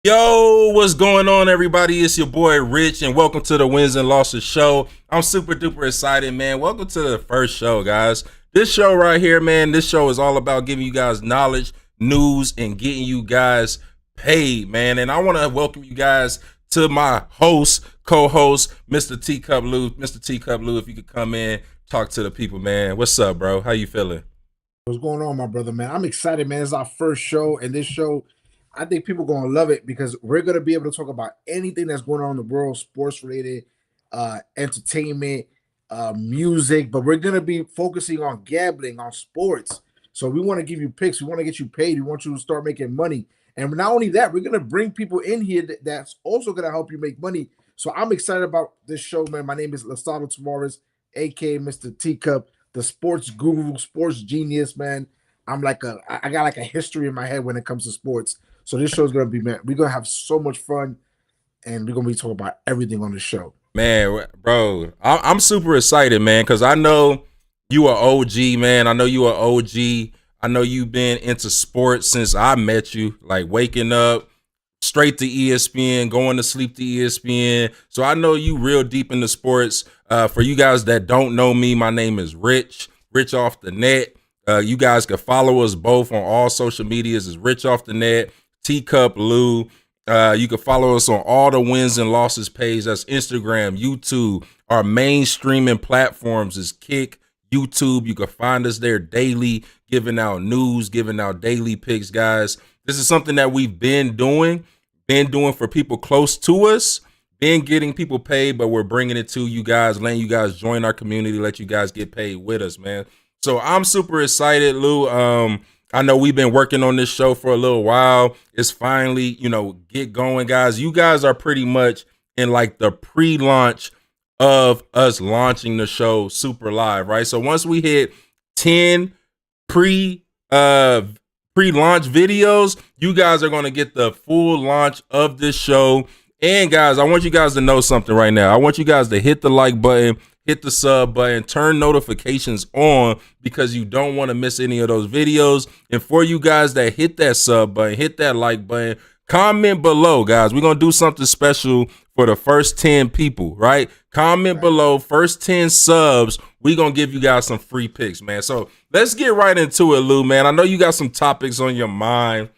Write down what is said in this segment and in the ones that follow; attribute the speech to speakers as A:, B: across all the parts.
A: Yo, what's going on, everybody? It's your boy Rich, and welcome to the Wins and Losses Show. I'm super duper excited, man. Welcome to the first show, guys. This show right here, man, this show is all about giving you guys knowledge, news, and getting you guys paid, man. And I want to welcome you guys to my host, co-host, Mr. Teacup Lou. Mr. Teacup Lou, if you could come in, talk to the people, man. What's up, bro? How you feeling?
B: What's going on, my brother, man? I'm excited, man. It's our first show, and this show, I think people gonna love it because we're gonna be able to talk about anything that's going on in the world, sports related, entertainment, music, but we're gonna be focusing on gambling, on sports. So we want to give you picks, we want to get you paid, we want you to start making money. And not only that, we're gonna bring people in here that's also gonna help you make money. So I'm excited about this show, man. My name is Lasado Tavares, aka Mr. Teacup, the sports guru, sports genius, man. I got like a history in my head when it comes to sports. So this show is gonna be, man, we're gonna have so much fun, and we're gonna be talking about everything on the show.
A: Man, bro, I'm super excited, man, because I know you are OG, man. I know you are OG. I know you've been into sports since I met you, like waking up straight to ESPN, going to sleep to ESPN. So I know you real deep into sports. For you guys that don't know me, my name is Rich off the net. You guys can follow us both on all social medias. It's Rich off the net, Teacup Lou. You can follow us on all the wins and losses page. That's Instagram, YouTube. Our main streaming platforms is Kick, YouTube. You can find us there daily, giving out news, giving out daily picks, guys. This is something that we've been doing for people close to us, been getting people paid, but we're bringing it to you guys, letting you guys join our community, let you guys get paid with us, man. So I'm super excited, Lou. I know we've been working on this show for a little while. It's finally, get going, guys. You guys are pretty much in like the pre-launch of us launching the show super live, right? So once we hit 10 pre-launch videos, you guys are going to get the full launch of this show. And guys, I want you guys to know something right now. I want you guys to hit the like button, hit the sub button, turn notifications on because you don't want to miss any of those videos. And for you guys that hit that sub button, hit that like button, comment below, guys. We're going to do something special for the first 10 people, right? Comment below, first 10 subs. We're going to give you guys some free picks, man. So let's get right into it, Lou, man. I know you got some topics on your mind.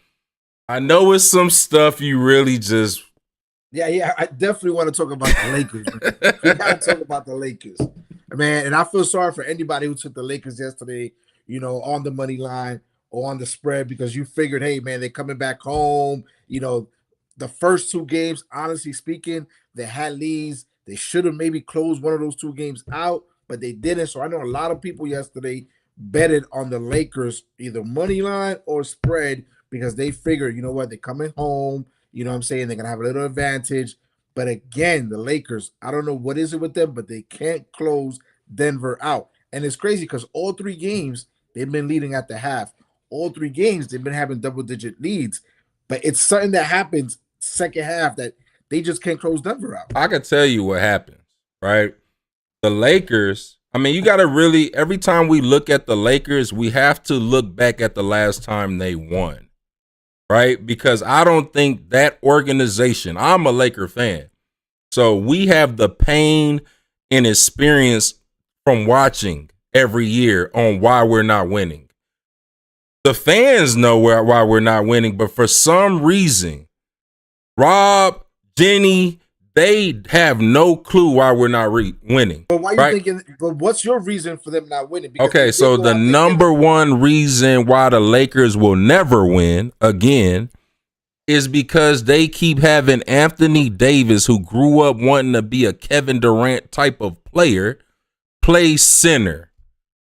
A: I know it's some stuff you really just...
B: Yeah, I definitely want to talk about the Lakers. We got to talk about the Lakers, man. And I feel sorry for anybody who took the Lakers yesterday, on the money line or on the spread because you figured, hey, man, they're coming back home. The first two games, honestly speaking, they had leads. They should have maybe closed one of those two games out, but they didn't. So I know a lot of people yesterday betted on the Lakers, either money line or spread, because they figured, you know what, they're coming home. You know what I'm saying? They're going to have a little advantage. But again, the Lakers, I don't know what is it with them, but they can't close Denver out. And it's crazy because all three games, they've been leading at the half. All three games, they've been having double-digit leads. But it's something that happens second half that they just can't close Denver out.
A: I can tell you what happens, right? The Lakers, I mean, you got to really, every time we look at the Lakers, we have to look back at the last time they won. Right? Because I don't think that organization, I'm a Laker fan. So we have the pain and experience from watching every year on why we're not winning. The fans know why we're not winning, but for some reason, Rob, Jenny, they have no clue why we're not winning.
B: But why are you thinking? But what's your reason for them not winning? Because
A: okay, so the number one reason why the Lakers will never win again is because they keep having Anthony Davis, who grew up wanting to be a Kevin Durant type of player, play center.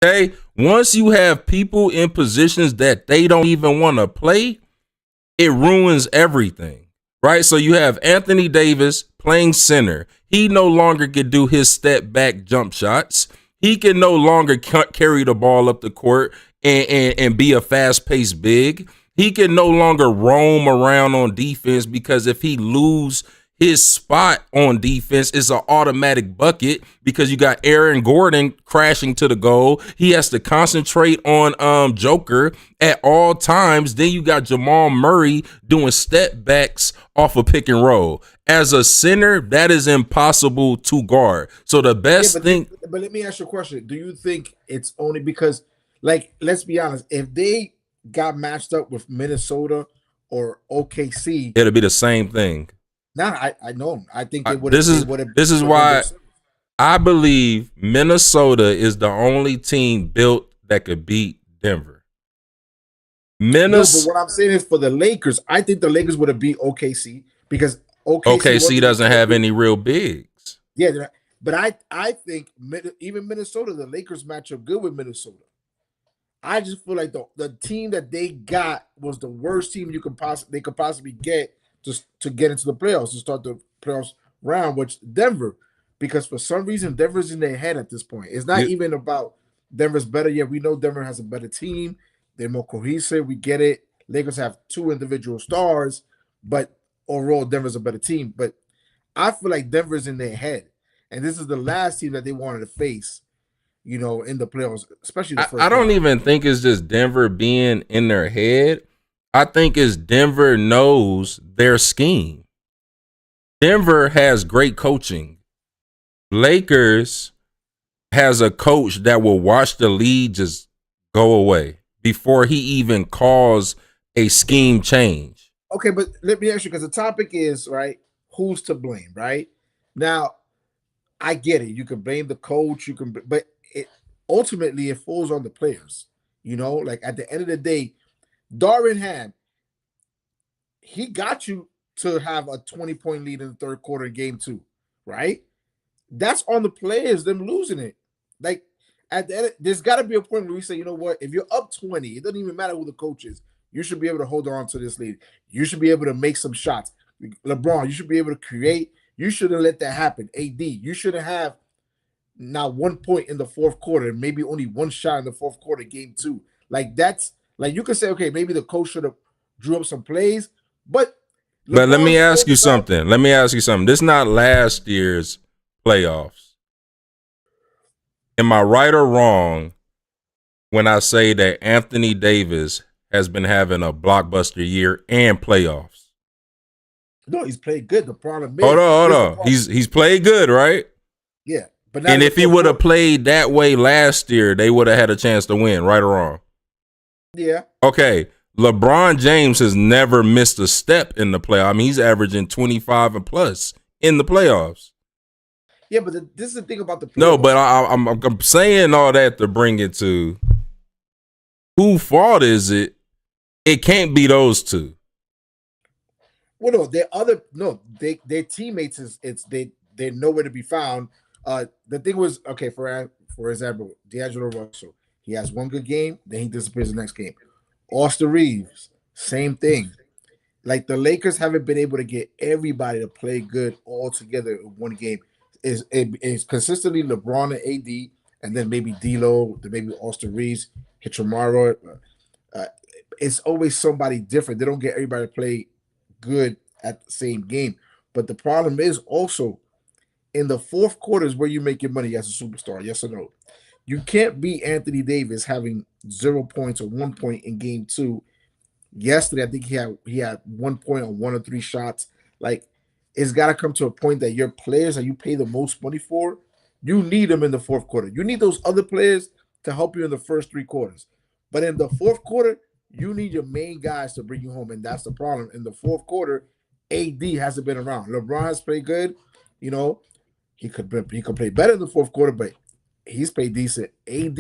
A: Okay, once you have people in positions that they don't even want to play, it ruins everything. Right, so you have Anthony Davis playing center. He no longer can do his step back jump shots. He can no longer carry the ball up the court and be a fast paced big. He can no longer roam around on defense because if he lose his spot on defense is an automatic bucket because you got Aaron Gordon crashing to the goal. He has to concentrate on Joker at all times. Then you got Jamal Murray doing step backs off a pick and roll. As a center, that is impossible to guard. So the best thing.
B: But let me ask you a question. Do you think it's only because, like, let's be honest, if they got matched up with Minnesota or OKC,
A: it'll be the same thing.
B: Nah, I know. I think it would.
A: This is why I believe Minnesota is the only team built that could beat Denver.
B: No, but what I'm saying is for the Lakers, I think the Lakers would have beat OKC because
A: OKC doesn't have any real bigs.
B: Yeah, but I think even Minnesota, the Lakers match up good with Minnesota. I just feel like the team that they got was the worst team they could possibly get to get into the playoffs, to start the playoffs round, which Denver, because for some reason Denver's in their head at this point. It's not even about Denver's better yet. We know Denver has a better team. They're more cohesive. We get it. Lakers have 2 individual stars, but overall Denver's a better team. But I feel like Denver's in their head, and this is the last team that they wanted to face, in the playoffs, especially the first.
A: I don't even think it's just Denver being in their head. I think it's Denver knows their scheme. Denver has great coaching. Lakers has a coach that will watch the lead just go away before he even calls a scheme change.
B: Okay, but let me ask you, because the topic is, right, who's to blame, right? Now, I get it. You can blame the coach, but ultimately it falls on the players. Like at the end of the day, Darvin Ham, he got you to have a 20-point lead in the third quarter of game 2, right? That's on the players, them losing it. Like at the end, there's got to be a point where we say, you know what? If you're up 20, it doesn't even matter who the coach is. You should be able to hold on to this lead. You should be able to make some shots. LeBron, you should be able to create. You shouldn't let that happen. AD, you shouldn't have not 1 point in the fourth quarter, maybe only 1 shot in the fourth quarter, game 2. Like that's like you could say, okay, maybe the coach should have drew up some plays, but
A: let me ask you something. This is not last year's playoffs. Am I right or wrong when I say that Anthony Davis has been having a blockbuster year and playoffs?
B: No, he's played good. The problem is,
A: hold on. He's played good, right?
B: Yeah. But
A: and if he would have played that way last year, they would have had a chance to win, right or wrong?
B: Yeah.
A: Okay. LeBron James has never missed a step in the playoffs. I mean, he's averaging 25 and plus in the playoffs.
B: Yeah, but this is the thing about the playoffs.
A: No, but I'm saying all that to bring it to whose fault is it? It can't be those two.
B: Well, no, their teammates they're nowhere to be found. The thing was, okay, for example, D'Angelo Russell, he has 1 good game, then he disappears the next game. Austin Reeves, same thing. Like the Lakers haven't been able to get everybody to play good all together in 1 game. It's consistently LeBron and AD, and then maybe D'Lo, then maybe Austin Reeves, Hitchimaro. It's always somebody different. They don't get everybody to play good at the same game. But the problem is also in the fourth quarter is where you make your money as a superstar. Yes or no? You can't beat Anthony Davis having 0 points or 1 point in game 2. Yesterday, I think he had 1 point on 1 or 3 shots. Like, it's got to come to a point that your players that you pay the most money for, you need them in the fourth quarter. You need those other players to help you in the first 3 quarters. But in the fourth quarter, you need your main guys to bring you home, and that's the problem. In the fourth quarter, AD hasn't been around. LeBron has played good. He could play better in the fourth quarter, but he's played decent. AD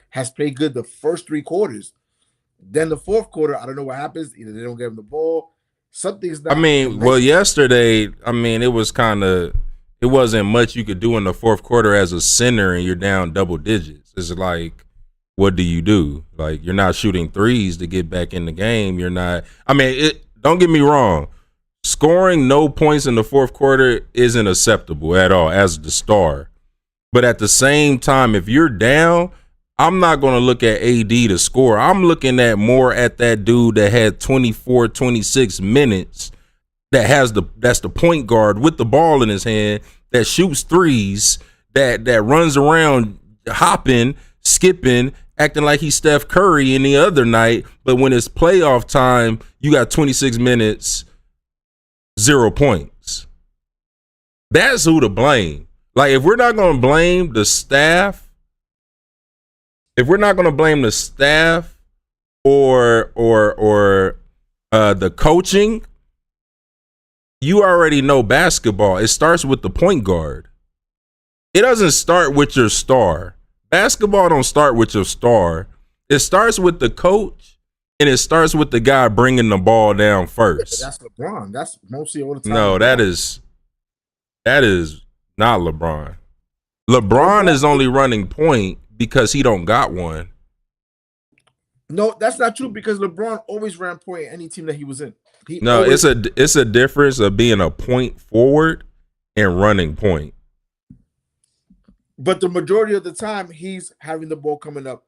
B: has played good the first 3 quarters. Then the fourth quarter, I don't know what happens. Either they don't give him the ball. Something's not.
A: Yesterday, it wasn't much you could do in the fourth quarter as a center, and you're down double digits. It's like, what do you do? Like, you're not shooting threes to get back in the game. You're not. Don't get me wrong. Scoring no points in the fourth quarter isn't acceptable at all as the star. But at the same time, if you're down, I'm not going to look at AD to score. I'm looking at more at that dude that had 24, 26 minutes that's the point guard with the ball in his hand that shoots threes, that runs around hopping, skipping, acting like he's Steph Curry any other night. But when it's playoff time, you got 26 minutes, 0 points. That's who to blame. Like, if we're not going to blame the staff, or the coaching, you already know basketball. It starts with the point guard. It doesn't start with your star. Basketball don't start with your star. It starts with the coach, and it starts with the guy bringing the ball down first.
B: That's LeBron. That's mostly all the time.
A: No, that is not LeBron. LeBron is only running point because he don't got one.
B: No, that's not true because LeBron always ran point at any team that he was in.
A: It's a difference of being a point forward and running point.
B: But the majority of the time, he's having the ball coming up.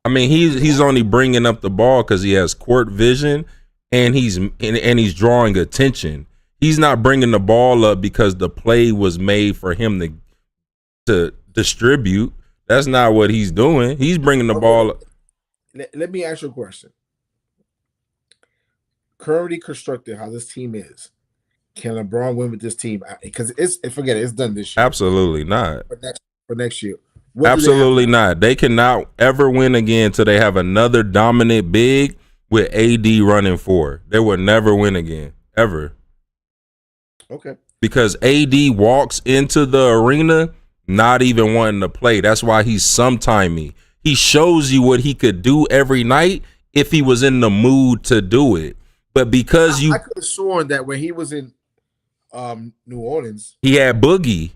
A: I mean, he's only bringing up the ball because he has court vision and he's drawing attention. He's not bringing the ball up because the play was made for him to distribute. That's not what he's doing. He's bringing the ball up.
B: Let me ask you a question. Currently constructed how this team is, can LeBron win with this team? Because forget it, it's done this year.
A: Absolutely not.
B: For next year.
A: Absolutely not. They cannot ever win again until they have another dominant big with AD running four. They will never win again, ever.
B: Okay.
A: Because AD walks into the arena not even wanting to play. That's why he's sometimey. He shows you what he could do every night if he was in the mood to do it. But because I
B: could have sworn that when he was in New Orleans,
A: he had Boogie.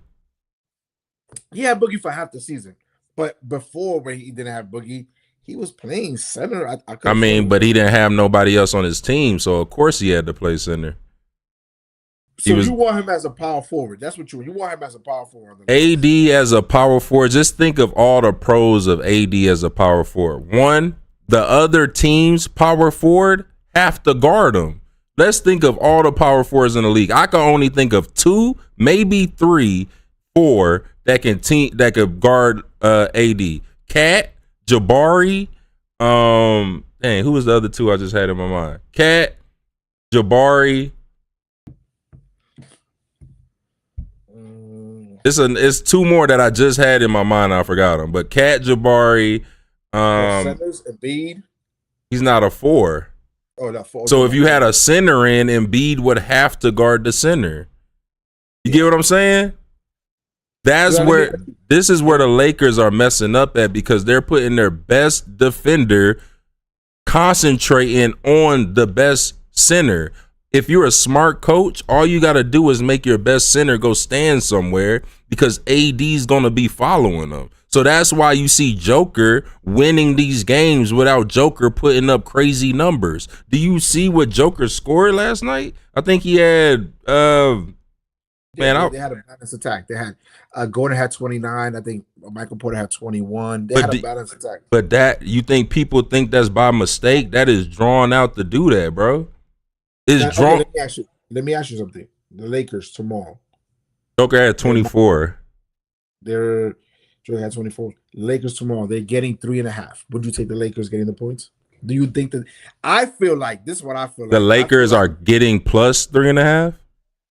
B: He had Boogie for half the season. But before, when he didn't have Boogie, he was playing center.
A: I mean, but he didn't have nobody else on his team, so of course he had to play center.
B: So you want him as a power forward. That's what you want him as a power forward.
A: AD as a power forward. Just think of all the pros of AD as a power forward. One, the other team's power forward have to guard him. Let's think of all the power forwards in the league. I can only think of 2, maybe 3, 4 that could guard AD. Cat, Jabari, who was the other 2 I just had in my mind? Cat, Jabari. It's 2 more that I just had in my mind. I forgot them. But Cat, Jabari,
B: centers, Embiid.
A: He's not a 4.
B: Oh, not 4.
A: So if you had a center in, Embiid would have to guard the center. You get what I'm saying? This is where the Lakers are messing up at, because they're putting their best defender concentrating on the best center. If you're a smart coach, all you got to do is make your best center go stand somewhere, because AD's going to be following them. So that's why you see Joker winning these games without Joker putting up crazy numbers. Do you see what Joker scored last night? I think he had
B: they had a balanced attack. They had Gordon had 29. I think Michael Porter had 21. They had a balanced attack.
A: But that, you think people think that's by mistake? That is drawn out to do that, bro.
B: Let me ask you something. The Lakers tomorrow.
A: Joker had 24.
B: Joker had 24. Lakers tomorrow. They're getting 3.5. Would you take the Lakers getting the points? Do you think that? I feel like this is what I feel like.
A: The Lakers are getting plus 3.5.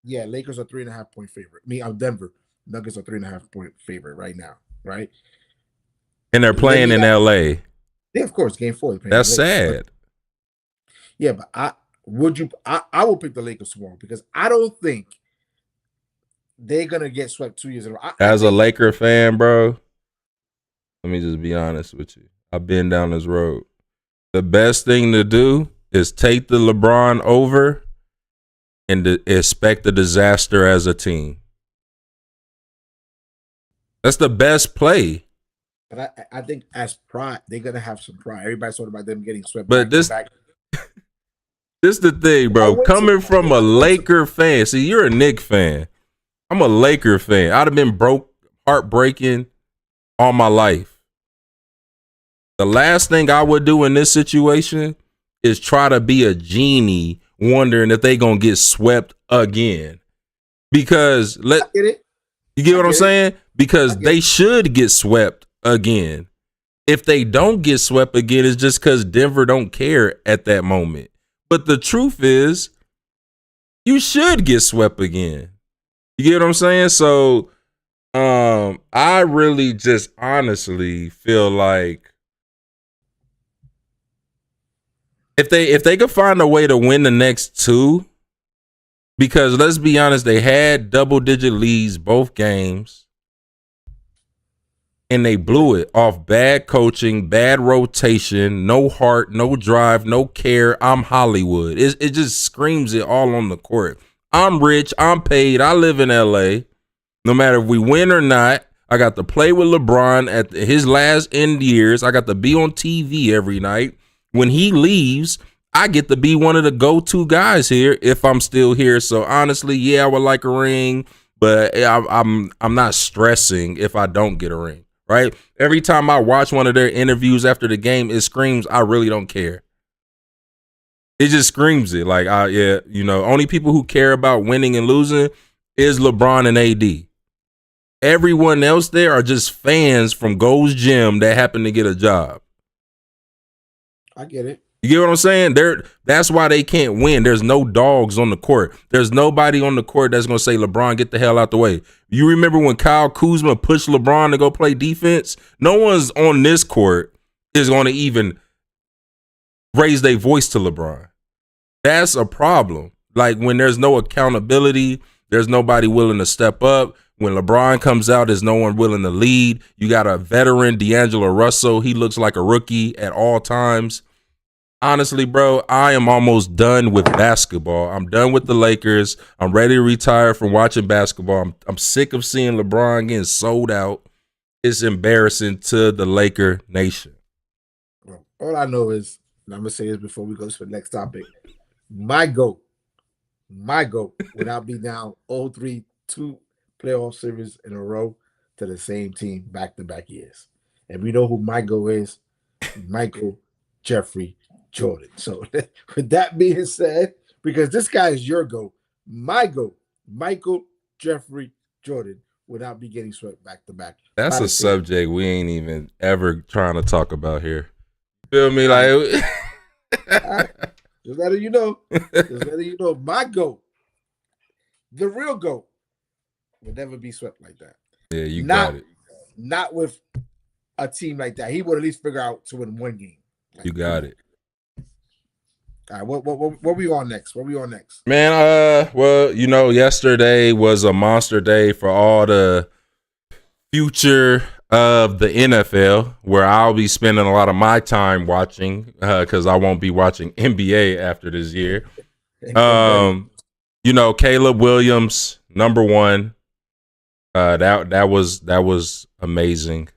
B: Yeah, Lakers are 3.5 point favorite. I'm Denver. Nuggets are 3.5 point favorite right now, right?
A: And they're playing in LA.
B: Yeah, of course, game 4.
A: That's sad.
B: Yeah, but I will pick the Lakers tomorrow, because I don't think they're gonna get swept 2 years in a row.
A: As a Laker fan, bro, let me just be honest with you. I've been down this road. The best thing to do is take the LeBron over and expect a disaster as a team. That's the best play.
B: But I think as pride, they're gonna have some pride. Everybody's talking about them getting swept.
A: But this is the thing, bro. Coming from a Laker fan, see, you're a Knicks fan. I'm a Laker fan. I'd have been heartbreaking all my life. The last thing I would do in this situation is try to be a genie wondering if they gonna get swept again. Because
B: I get it.
A: you get what I'm saying? Because they
B: it.
A: should get swept again. If they don't get swept again, it's just because Denver don't care at that moment. But the truth is, you should get swept again. You get what I'm saying? So I really just honestly feel like if they could find a way to win the next two, because let's be honest, they had double-digit leads both games, and they blew it off bad coaching, bad rotation, no heart, no drive, no care. I'm Hollywood. It just screams it all on the court. I'm rich. I'm paid. I live in LA. No matter if we win or not, I got to play with LeBron at his last end years. I got to be on TV every night. When he leaves, I get to be one of the go-to guys here if I'm still here. So honestly, yeah, I would like a ring, but I'm not stressing if I don't get a ring, right? Every time I watch one of their interviews after the game, it screams, I really don't care. It just screams it. Like, only people who care about winning and losing is LeBron and AD. Everyone else there are just fans from Gold's Gym that happen to get a job.
B: I get it.
A: You get what I'm saying? That's why they can't win. There's no dogs on the court. There's nobody on the court that's going to say, LeBron, get the hell out the way. You remember when Kyle Kuzma pushed LeBron to go play defense? No one's on this court is going to even raise their voice to LeBron. That's a problem. Like when there's no accountability, there's nobody willing to step up. When LeBron comes out, there's no one willing to lead. You got a veteran, D'Angelo Russell. He looks like a rookie at all times. Honestly, bro, I am almost done with basketball. I'm done with the Lakers. I'm ready to retire from watching basketball. I'm sick of seeing LeBron getting sold out. It's embarrassing to the Laker nation.
B: All I know is, and I'm going to say this before we go to the next topic, my GOAT would not be down 0-3, 2 playoff series in a row to the same team back-to-back years. And we know who my GOAT is, Michael Jeffrey Jordan. So with that being said, because this guy is your GOAT, my GOAT, Michael Jeffrey Jordan, would not be getting swept back-to-back.
A: That's a subject we ain't even ever trying to talk about here. Feel me? Like,
B: just letting you know. My GOAT, the real GOAT, would never be swept like that.
A: Yeah, you got it.
B: Not with a team like that. He would at least figure out to win one game.
A: You got it.
B: All right, what we on next?
A: Man, yesterday was a monster day for all the future of the NFL, where I'll be spending a lot of my time watching because I won't be watching NBA after this year. Caleb Williams, number one. That was amazing.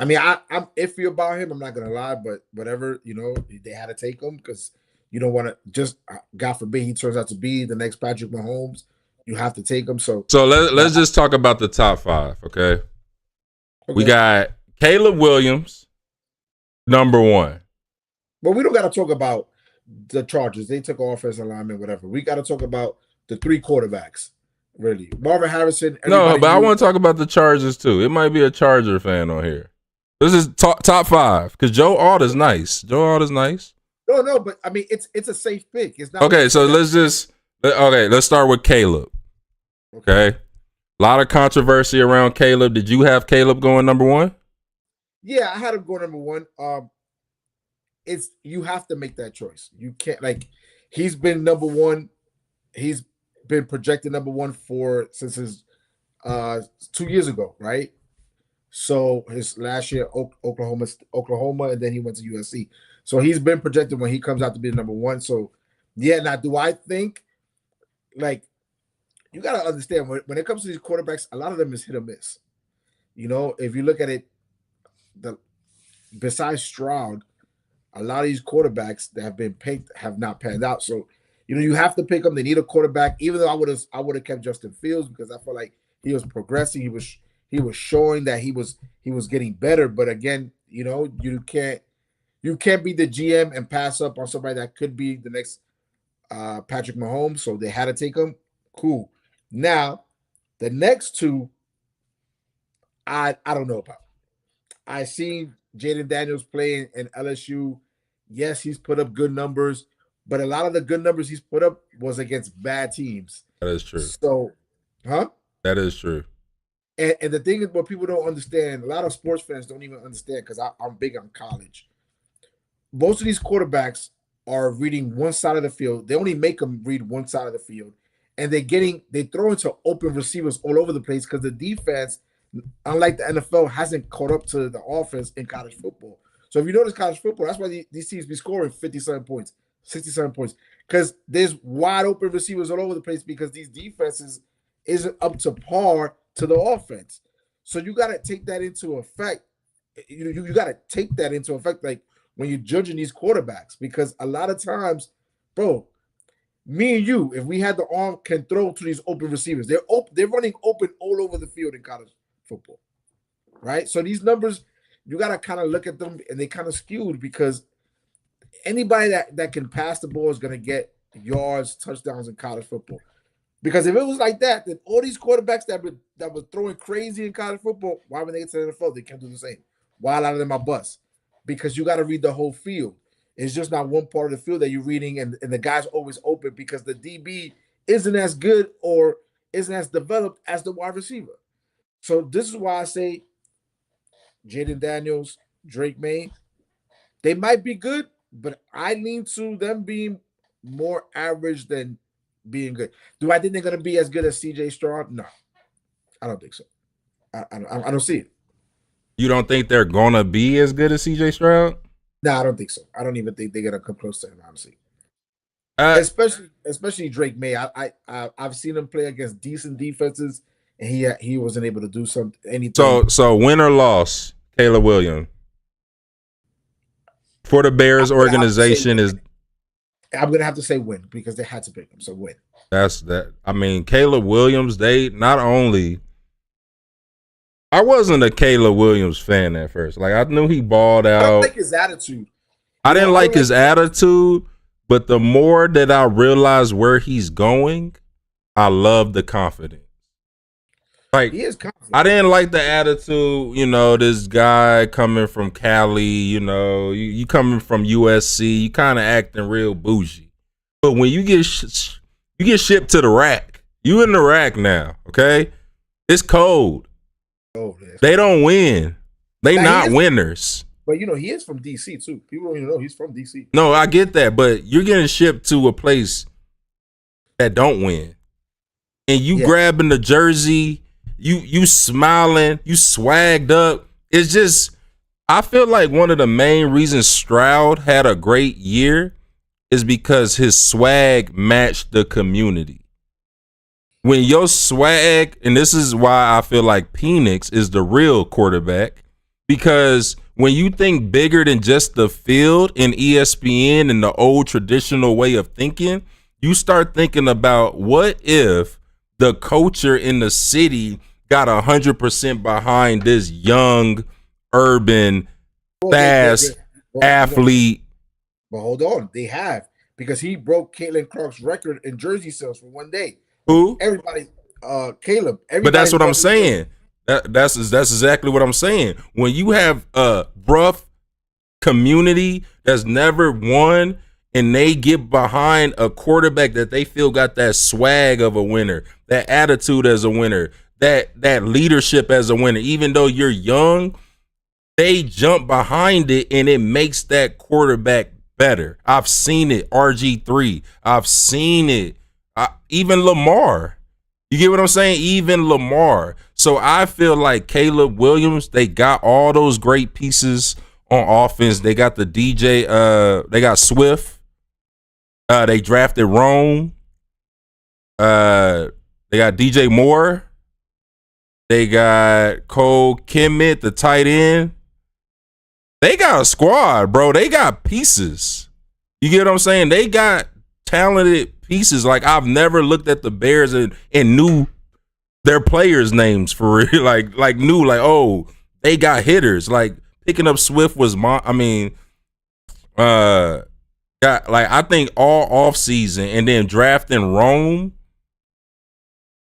B: I mean, I'm iffy about him. I'm not gonna lie, but whatever, they had to take him because you don't want to just, God forbid, he turns out to be the next Patrick Mahomes. You have to take him. So
A: let's just talk about the top five, okay? We got Caleb Williams, number one.
B: But we don't got to talk about the Chargers. They took offensive lineman, whatever. We got to talk about the three quarterbacks. Really, Marvin Harrison.
A: No, but I want to talk about the Chargers too. It might be a Charger fan on here. This is top five because Joe Alt is nice.
B: No, but I mean, it's a safe pick. It's not
A: okay. So let's start with Caleb. Okay, a lot of controversy around Caleb. Did you have Caleb going number one?
B: Yeah, I had him going number one. You have to make that choice. You can't he's been number one. He's been projected number one since his 2 years ago, right? So his last year, Oklahoma, and then he went to USC. So he's been projected when he comes out to be the number one. So yeah, now do I think you got to understand when it comes to these quarterbacks, a lot of them is hit or miss. If you look at it, besides Stroud, a lot of these quarterbacks that have been picked have not panned out. So you have to pick them. They need a quarterback. Even though I would have kept Justin Fields because I felt like he was progressing. He was showing that he was getting better. But again, you You can't be the GM and pass up on somebody that could be the next Patrick Mahomes. So they had to take him. Cool. Now, the next two, I don't know about. I seen Jaden Daniels play in LSU. Yes, he's put up good numbers, but a lot of the good numbers he's put up was against bad teams.
A: That is true.
B: So, huh?
A: That is true.
B: And the thing is, what people don't understand, a lot of sports fans don't even understand because I'm big on college. Most of these quarterbacks are reading one side of the field. They only make them read one side of the field, and they throw into open receivers all over the place because the defense, unlike the NFL, hasn't caught up to the offense in college football. So if you notice college football, that's why these teams be scoring 57 points, 67 points, because there's wide open receivers all over the place because these defenses isn't up to par to the offense. So you got to take that into effect. You got to take that into effect, like when you're judging these quarterbacks, because a lot of times, bro, me and you, if we had the arm, can throw to these open receivers. They're running open all over the field in college football, right? So these numbers, you got to kind of look at them, and they kind of skewed because anybody that can pass the ball is going to get yards, touchdowns in college football. Because if it was like that, then all these quarterbacks that were throwing crazy in college football, why when they get to the NFL, they can't do the same? Why a lot of them are bust? Because you got to read the whole field. It's just not one part of the field that you're reading, and the guy's always open because the DB isn't as good or isn't as developed as the wide receiver. So this is why I say Jaden Daniels, Drake May, they might be good, but I lean to them being more average than being good. Do I think they're going to be as good as CJ Stroud? No, I don't think so. I don't see it.
A: You don't think they're going to be as good as CJ Stroud?
B: No, I don't think so. I don't even think they're going to come close to him, honestly. Especially Drake May. I've seen him play against decent defenses, and he wasn't able to do anything.
A: So win or loss, Caleb Williams for the Bears organization is.
B: I'm gonna have to say win because they had to pick him. So win.
A: That's that. I mean, Caleb Williams. They not only. I wasn't a Caleb Williams fan at first. Like I knew he balled out.
B: I don't like his attitude.
A: I didn't like his attitude, but the more that I realized where he's going, I love the confidence. Like
B: he is confident.
A: I didn't like the attitude. You know, this guy coming from Cali. You know, you coming from USC. You kind of acting real bougie. But when you get shipped to the rack, you in the rack now. Okay, it's cold.
B: Oh,
A: they don't win. They not winners.
B: But, he is from D.C., too. People don't even know he's from D.C.
A: No, I get that. But you're getting shipped to a place that don't win. And you grabbing the jersey, you smiling, you swagged up. It's just, I feel like one of the main reasons Stroud had a great year is because his swag matched the community. When your swag, and this is why I feel like Penix is the real quarterback, because when you think bigger than just the field in ESPN and the old traditional way of thinking, you start thinking about what if the culture in the city got 100% behind this young, urban, fast athlete.
B: But hold on, they have, because he broke Caitlin Clark's record in jersey sales for one day.
A: Who?
B: Everybody, Caleb.
A: But that's what I'm saying. That's exactly what I'm saying. When you have a rough community that's never won, and they get behind a quarterback that they feel got that swag of a winner, that attitude as a winner, that leadership as a winner, even though you're young, they jump behind it, and it makes that quarterback better. I've seen it. RG3. I've seen it. Even Lamar. You get what I'm saying? Even Lamar. So I feel like Caleb Williams, they got all those great pieces on offense. They got the DJ, they got Swift. They drafted Rome. They got DJ Moore. They got Cole Kmet, the tight end. They got a squad, bro. They got pieces. You get what I'm saying? They got talented pieces. Like, I've never looked at the Bears and knew their players' names for real. Like knew, like, oh, they got hitters. Like, picking up Swift was got like I think all off season and then drafting Rome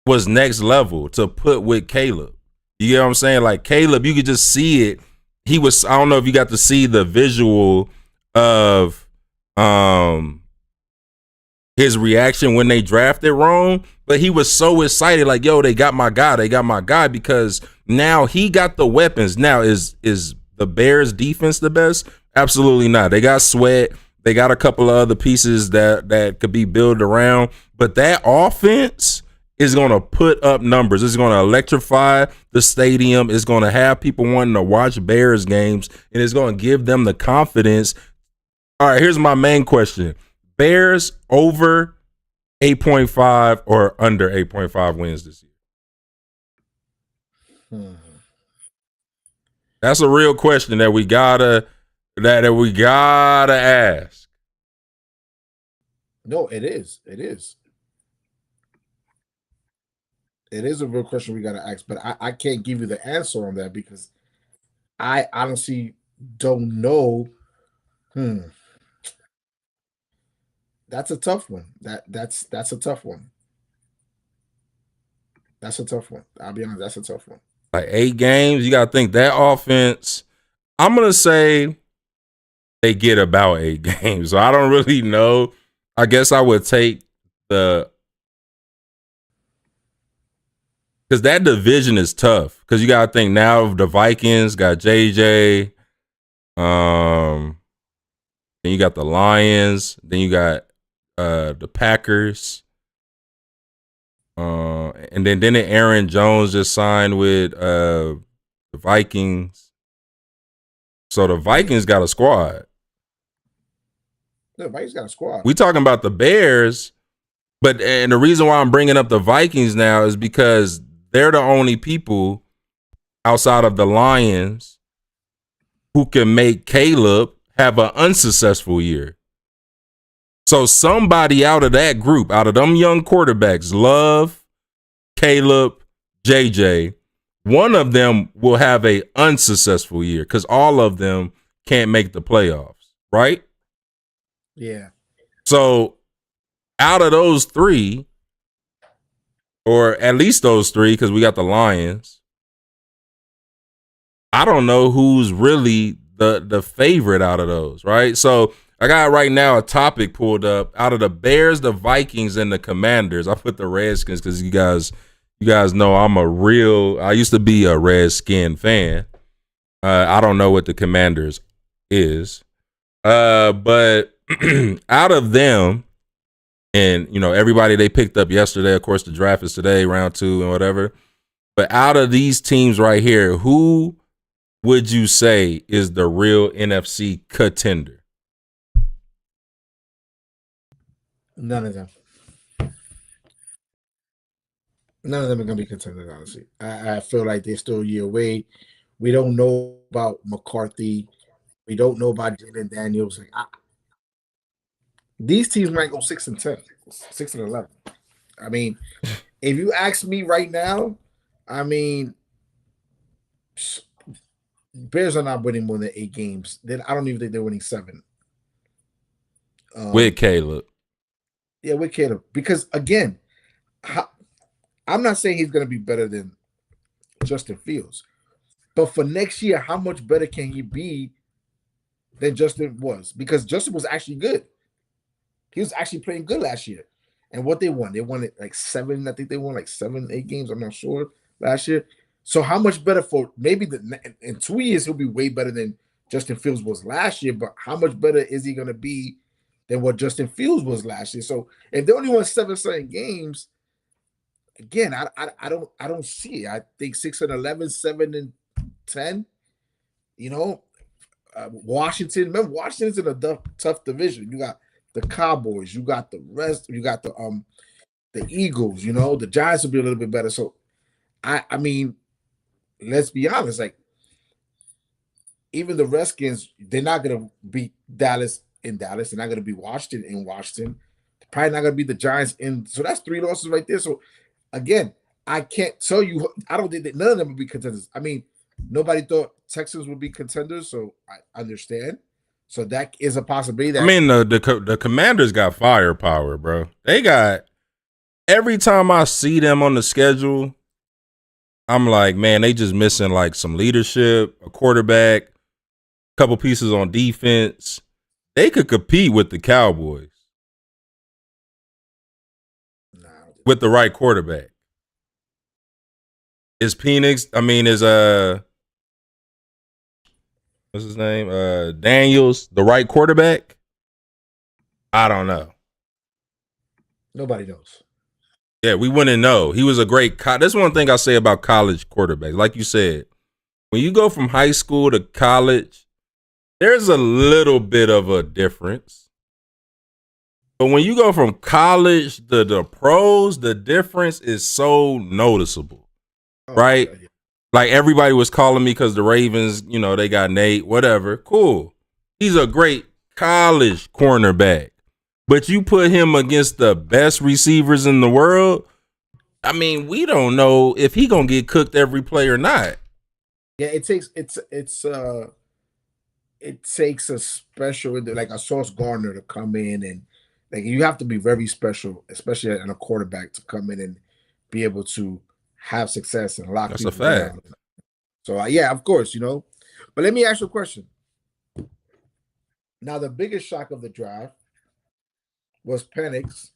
A: was next level to put with Caleb. You get what I'm saying? Like Caleb, you could just see it. He was, I don't know if you got to see the visual of his reaction when they drafted Rome, but he was so excited, like, yo, they got my guy, because now he got the weapons. Now, is the Bears defense the best? Absolutely not. They got Sweat. They got a couple of other pieces that could be built around, but that offense is going to put up numbers. It's going to electrify the stadium. It's going to have people wanting to watch Bears games, and it's going to give them the confidence. All right, here's my main question. Bears over 8.5 or under 8.5 wins this year? That's a real question that we gotta ask.
B: No, it is. It is. It is a real question we gotta ask, but I can't give you the answer on that because I honestly don't know. That's a tough one. That's a tough one. That's a tough one. I'll be honest, that's a tough one.
A: Like 8 games, you gotta think that offense. I'm gonna say they get about 8 games. So I don't really know. I guess I would take because that division is tough. Because you gotta think now the Vikings got JJ. Then you got the Lions. Then you got the Packers. And then Aaron Jones just signed with the Vikings. So the Vikings got a squad.
B: The Vikings got a squad.
A: We talking about the Bears, and the reason why I'm bringing up the Vikings now is because they're the only people outside of the Lions who can make Caleb have an unsuccessful year. So somebody out of that group, out of them young quarterbacks, Love, Caleb, JJ, one of them will have a unsuccessful year because all of them can't make the playoffs, right?
B: Yeah.
A: So out of those 3, or at least those 3, because we got the Lions, I don't know who's really the favorite out of those, right? So I got right now a topic pulled up out of the Bears, the Vikings, and the Commanders. I put the Redskins because you guys know I used to be a Redskin fan. I don't know what the Commanders is. But out of them, and everybody they picked up yesterday, of course the draft is today, round 2 and whatever. But out of these teams right here, who would you say is the real NFC contender?
B: None of them. None of them are going to be contenders, honestly. I feel like they're still a year away. We don't know about McCarthy. We don't know about Jalen Daniels. These teams might go 6-10, 6-11. I mean, if you ask me right now, Bears are not winning more than 8 games. Then I don't even think they're winning 7.
A: With Caleb.
B: Yeah, with Caleb. Because again, I'm not saying he's going to be better than Justin Fields, but for next year, how much better can he be than Justin was? Because Justin was actually good. He was actually playing good last year. And what they won it like 7. I think they won like 7, 8 games. I'm not sure last year. So how much better for maybe in 2 years, he'll be way better than Justin Fields was last year. But how much better is he going to be than what Justin Fields was last year? So if they only won 7 certain games, again, I don't see it. I think 6-11, 7-10. Washington. Remember, Washington's in a tough division. You got the Cowboys. You got the rest. You got the Eagles. The Giants will be a little bit better. So I mean, let's be honest. Like even the Redskins, they're not gonna beat Dallas in Dallas. They're not gonna beat Washington in Washington. They're probably not gonna beat the Giants in. So that's 3 losses right there. So again, I can't tell you. I don't think that none of them would be contenders. I mean, nobody thought Texans would be contenders, so I understand. So that is a possibility.
A: I mean, the Commanders got firepower, bro. They got, every time I see them on the schedule, I'm like, man, they just missing like some leadership, a quarterback, a couple pieces on defense. They could compete with the Cowboys with the right quarterback. Is Penix? I mean, is what's his name? Daniels, the right quarterback? I don't know.
B: Nobody knows.
A: Yeah, we wouldn't know. He was a great. That's one thing I say about college quarterbacks. Like you said, when you go from high school to college, there's a little bit of a difference. But when you go from college to the pros, the difference is so noticeable, right? Yeah. Like everybody was calling me because the Ravens, you know, they got Nate, whatever. Cool. He's a great college cornerback. But you put him against the best receivers in the world, I mean, we don't know if he gonna get cooked every play or not.
B: Yeah, it takes a special, like a Sauce Gardner to come in, and like you have to be very special, especially in a quarterback, to come in and be able to have success and lock
A: That's
B: people
A: a fact.
B: down. So yeah, of course, you know. But let me ask you a question. Now, the biggest shock of the draft was Penix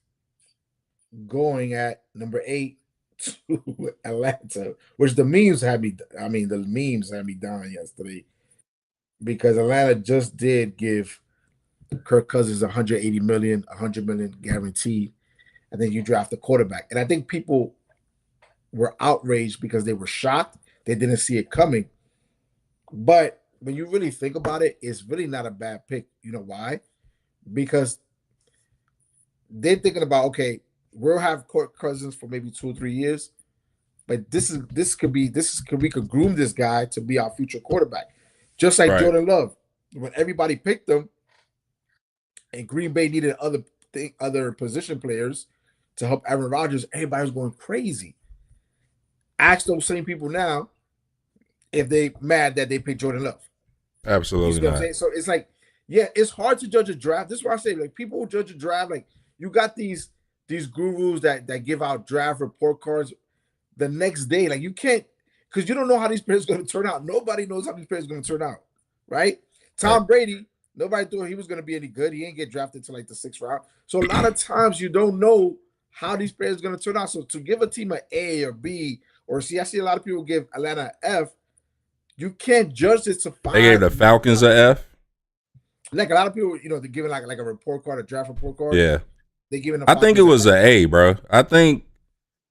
B: going at number 8 to Atlanta, which the memes had me dying yesterday, because Atlanta just did give Kirk Cousins $180 million, $100 million guaranteed, and then you draft a quarterback. And I think people were outraged because they were shocked. They didn't see it coming. But when you really think about it, it's really not a bad pick. You know why? Because they're thinking about, okay, we'll have Kirk Cousins for maybe 2 or 3 years, but we could groom this guy to be our future quarterback. Just like Jordan Love. When everybody picked him and Green Bay needed other position players to help Aaron Rodgers, everybody was going crazy. Ask those same people now if they mad that they picked Jordan Love.
A: Absolutely not.
B: So it's like, yeah, it's hard to judge a draft. This is why I say, like, people who judge a draft, like, you got these gurus that give out draft report cards the next day. Like, you can't, because you don't know how these players are going to turn out. Nobody knows how these players are going to turn out, right? Tom Brady, nobody thought he was going to be any good. He ain't get drafted to like the 6th round. So a lot of times you don't know how these players are going to turn out. So to give a team an A or B or C, I see a lot of people give Atlanta an F. You can't judge this to 5.
A: They gave the Falcons an F.
B: Like a lot of people, you know, they're giving like a report card, a draft report card.
A: Yeah.
B: They giving.
A: I think it was an A, bro. I think,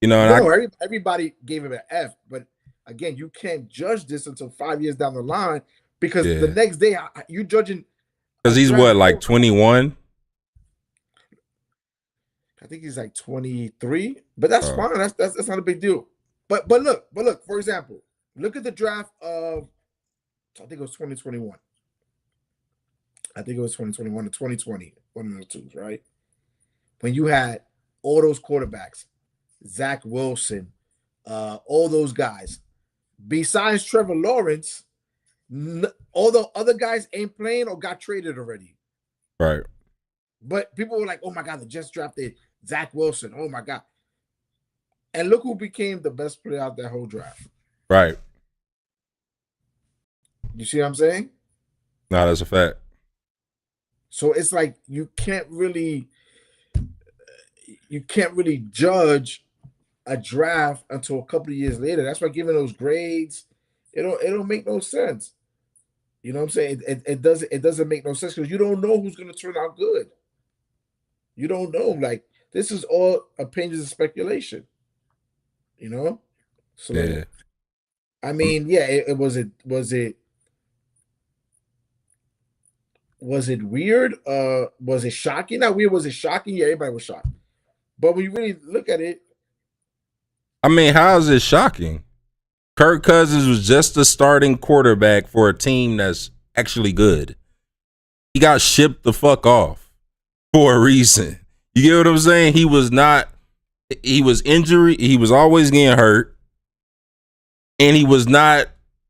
A: you know.
B: Everybody gave him an F, but again, you can't judge this until 5 years down the line, because the next day you judging.
A: Because he's what, like 21?
B: I think he's like 23, but that's fine. That's not a big deal. But look. For example, look at the draft of, I think it was 2021. I think it was 2021 to 2020, one of those two, right? When you had all those quarterbacks, Zach Wilson, all those guys, besides Trevor Lawrence, all the other guys ain't playing or got traded already.
A: Right.
B: But people were like, oh my God, they just drafted Zach Wilson. Oh my God. And look who became the best player out that whole draft.
A: Right.
B: You see what I'm saying?
A: No, that's a fact.
B: So it's like you can't really judge a draft until a couple of years later. That's why giving those grades, it don't make no sense. You know what I'm saying? It doesn't make no sense, because you don't know who's going to turn out good. You don't know. Like, this is all opinions and speculation. You know? So
A: yeah.
B: I mean, yeah, was it weird? Was it shocking? Not weird. Was it shocking? Yeah, everybody was shocked. But when you really look at it,
A: I mean, how is it shocking? Kirk Cousins was just the starting quarterback for a team that's actually good. He got shipped the fuck off for a reason. You get what I'm saying? He was injured. He was always getting hurt. And he was not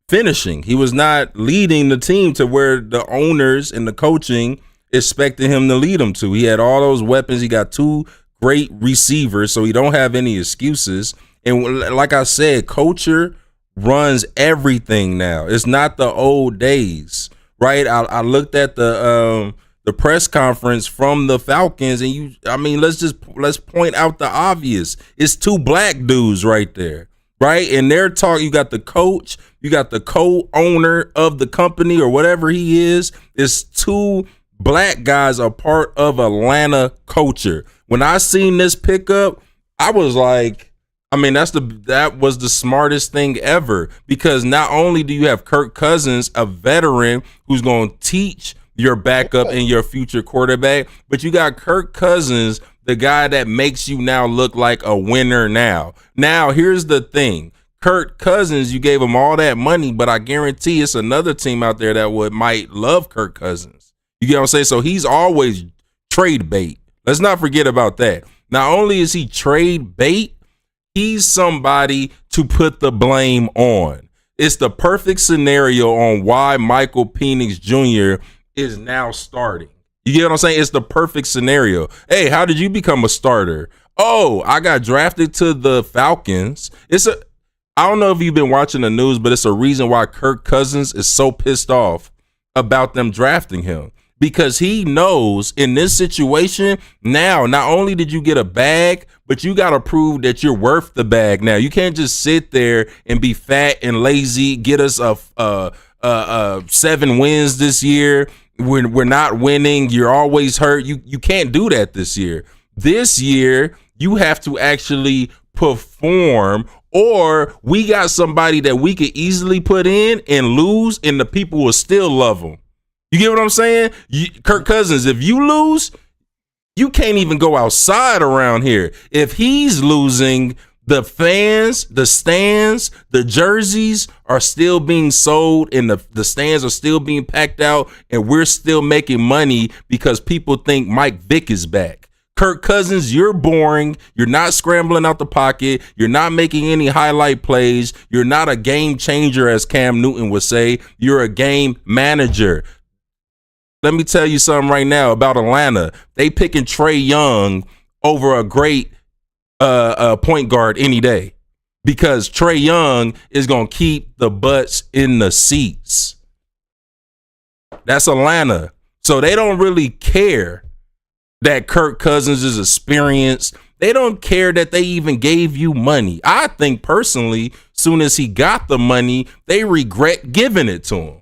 A: finishing. He was not leading the team to where the owners and the coaching expected him to lead them to. He had all those weapons. He got 2 great receivers, so he don't have any excuses. And like I said, culture runs everything now. It's not the old days, right? I looked at the press conference from the Falcons, and let's point out the obvious. It's 2 black dudes right there, right? And they're talking. You got the coach, you got the co-owner of the company or whatever he is. It's 2 black guys are part of Atlanta culture. When I seen this pickup, I was like, that was the smartest thing ever, because not only do you have Kirk Cousins, a veteran who's going to teach your backup and your future quarterback, but you got Kirk Cousins, the guy that makes you now look like a winner now. Now, here's the thing. Kirk Cousins, you gave him all that money, but I guarantee it's another team out there that might love Kirk Cousins. You get what I'm saying? So he's always trade bait. Let's not forget about that. Not only is he trade bait, he's somebody to put the blame on. It's the perfect scenario on why Michael Penix Jr. is now starting. You get what I'm saying? It's the perfect scenario. Hey, how did you become a starter? Oh, I got drafted to the Falcons. I don't know if you've been watching the news, but it's a reason why Kirk Cousins is so pissed off about them drafting him. Because he knows in this situation now, not only did you get a bag, but you got to prove that you're worth the bag. Now, you can't just sit there and be fat and lazy, get us a 7 wins this year. We're not winning. You're always hurt. You can't do that this year. This year, you have to actually perform, or we got somebody that we could easily put in and lose, and the people will still love them. You get what I'm saying? Kirk Cousins, if you lose, you can't even go outside around here. If he's losing, the fans, the stands, the jerseys are still being sold, and the stands are still being packed out, and we're still making money because people think Mike Vick is back. Kirk Cousins, you're boring. You're not scrambling out the pocket. You're not making any highlight plays. You're not a game changer, as Cam Newton would say. You're a game manager. Let me tell you something right now about Atlanta. They picking Trae Young over a great point guard any day, because Trae Young is going to keep the butts in the seats. That's Atlanta. So they don't really care that Kirk Cousins is experienced. They don't care that they even gave you money. I think personally, soon as he got the money, they regret giving it to him.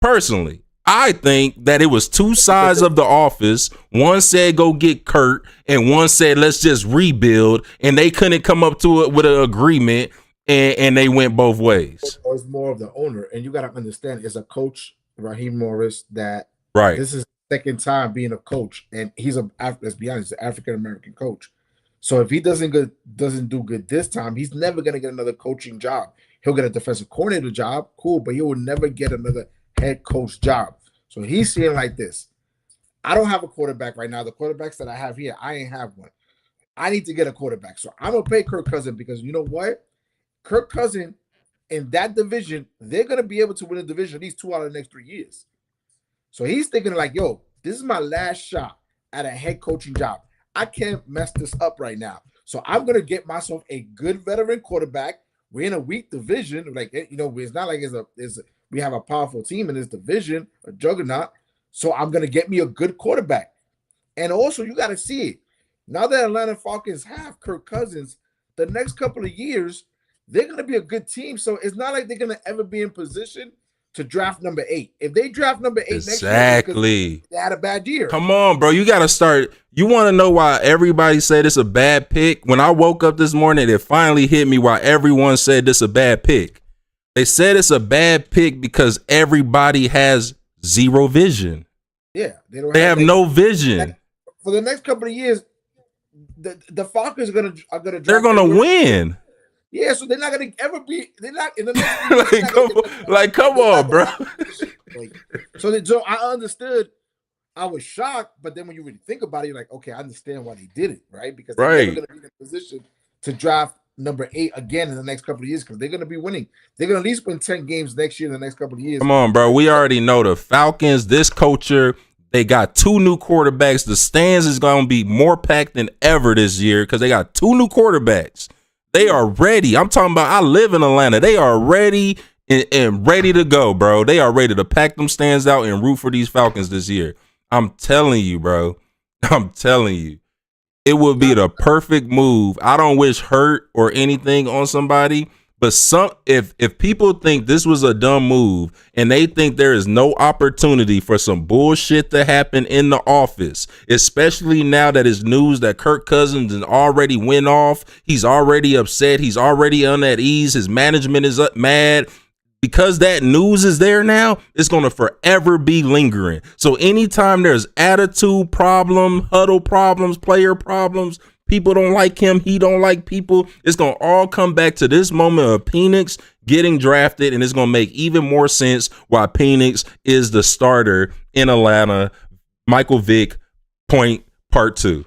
A: Personally. I think that it was 2 sides of the office. One said go get Kurt, and one said let's just rebuild, and they couldn't come up to it with an agreement, and they went both ways.
B: It's more of the owner, and you got to understand, as a coach, Raheem Morris, that
A: right.
B: This is the second time being a coach, and he's let's be honest, an African American coach. So if he doesn't do good this time, he's never gonna get another coaching job. He'll get a defensive coordinator job, cool, but he will never get another head coach job. So he's seeing like this. I don't have a quarterback right now. The quarterbacks that I have here, I ain't have one. I need to get a quarterback. So I'm going to pay Kirk Cousins, because you know what? Kirk Cousins in that division, they're going to be able to win the division at least 2 out of the next 3 years. So he's thinking like, yo, this is my last shot at a head coaching job. I can't mess this up right now. So I'm going to get myself a good veteran quarterback. We're in a weak division. Like, you know, it's not like we have a powerful team in this division, a juggernaut. So I'm going to get me a good quarterback. And also, you got to see it. Now that Atlanta Falcons have Kirk Cousins, the next couple of years, they're going to be a good team. So it's not like they're going to ever be in position to draft number 8. If they draft number 8
A: exactly.
B: Next year, they had a bad year.
A: Come on, bro. You got to start. You want to know why everybody said it's a bad pick? When I woke up this morning, it finally hit me why everyone said this a bad pick. They said it's a bad pick because everybody has zero vision.
B: Yeah.
A: They have no vision.
B: For the next couple of years, the Falcons are gonna
A: they're gonna win.
B: Yeah, so they're not gonna ever be. They're not in the next.
A: come on, bro.
B: So I understood. I was shocked, but then when you really think about it, you're like, okay, I understand why they did it, right? Because they're never gonna be in a position to draft number 8 again in the next couple of years because they're going to be winning. They're going to at least win 10 games next year in the next couple of years.
A: Come on, bro. We already know the Falcons, this culture, they got 2 new quarterbacks. The stands is going to be more packed than ever this year because they got 2 new quarterbacks. They are ready. I'm talking about I live in Atlanta. They are ready and ready to go, bro. They are ready to pack them stands out and root for these Falcons this year. I'm telling you, bro. I'm telling you. It would be the perfect move. I don't wish hurt or anything on somebody, but if people think this was a dumb move and they think there is no opportunity for some bullshit to happen in the office, especially now that it's news that Kirk Cousins already went off, he's already upset, he's already on at ease, his management is mad. Because that news is there now, it's going to forever be lingering. So anytime there's attitude problem, huddle problems, player problems, people don't like him, he don't like people, it's going to all come back to this moment of Penix getting drafted, and it's going to make even more sense why Penix is the starter in Atlanta. Michael Vick, point part 2.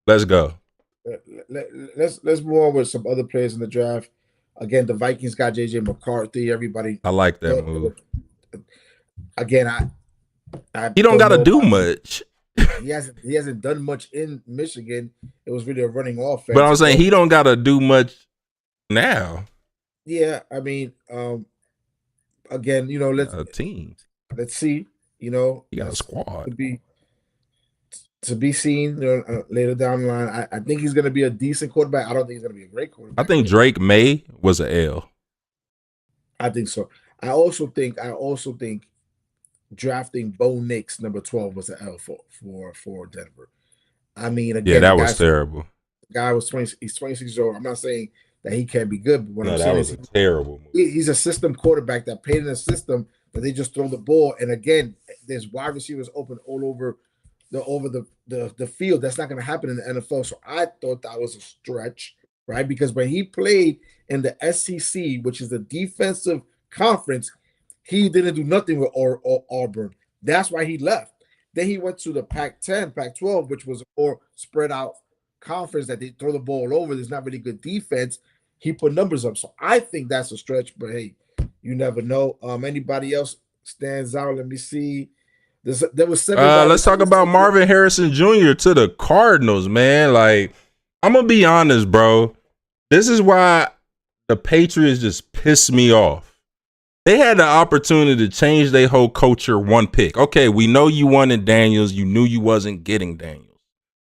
A: Let's go.
B: Let's move on with some other players in the draft. Again, the Vikings got J.J. McCarthy. Everybody,
A: I like that move.
B: Again,
A: he don't got to do much.
B: He hasn't done much in Michigan. It was really a running offense.
A: But I'm saying he don't got to do much now.
B: Yeah, I mean, again, you know, let's see. You know,
A: he got a squad
B: to be seen later down the line. I think he's going to be a decent quarterback. I don't think he's going to be a great quarterback.
A: I think Drake May was an L.
B: I think so. I also think drafting Bo Nix number 12 was an L for Denver. I mean, again,
A: yeah, that was terrible.
B: The guy was 20. He's 26 years old. I'm not saying that he can't be good, but what I'm
A: saying
B: that
A: was a terrible move.
B: He's a system quarterback that played in a system that they just throw the ball. And again, there's wide receivers open all over the field. That's not going to happen in the NFL. So I thought that was a stretch, right? Because when he played in the SEC, which is the defensive conference, he didn't do nothing with Auburn. That's why he left. Then he went to the Pac-10, Pac-12, which was a more spread out conference that they throw the ball over. There's not really good defense. He put numbers up. So I think that's a stretch, but hey, you never know. Anybody else stands out? Let me see. There was 7.
A: Let's talk about Marvin Harrison Jr. to the Cardinals, man. Like, I'm gonna be honest, bro. This is why the Patriots just piss me off. They had the opportunity to change their whole culture one pick. Okay, we know you wanted Daniels. You knew you wasn't getting Daniels.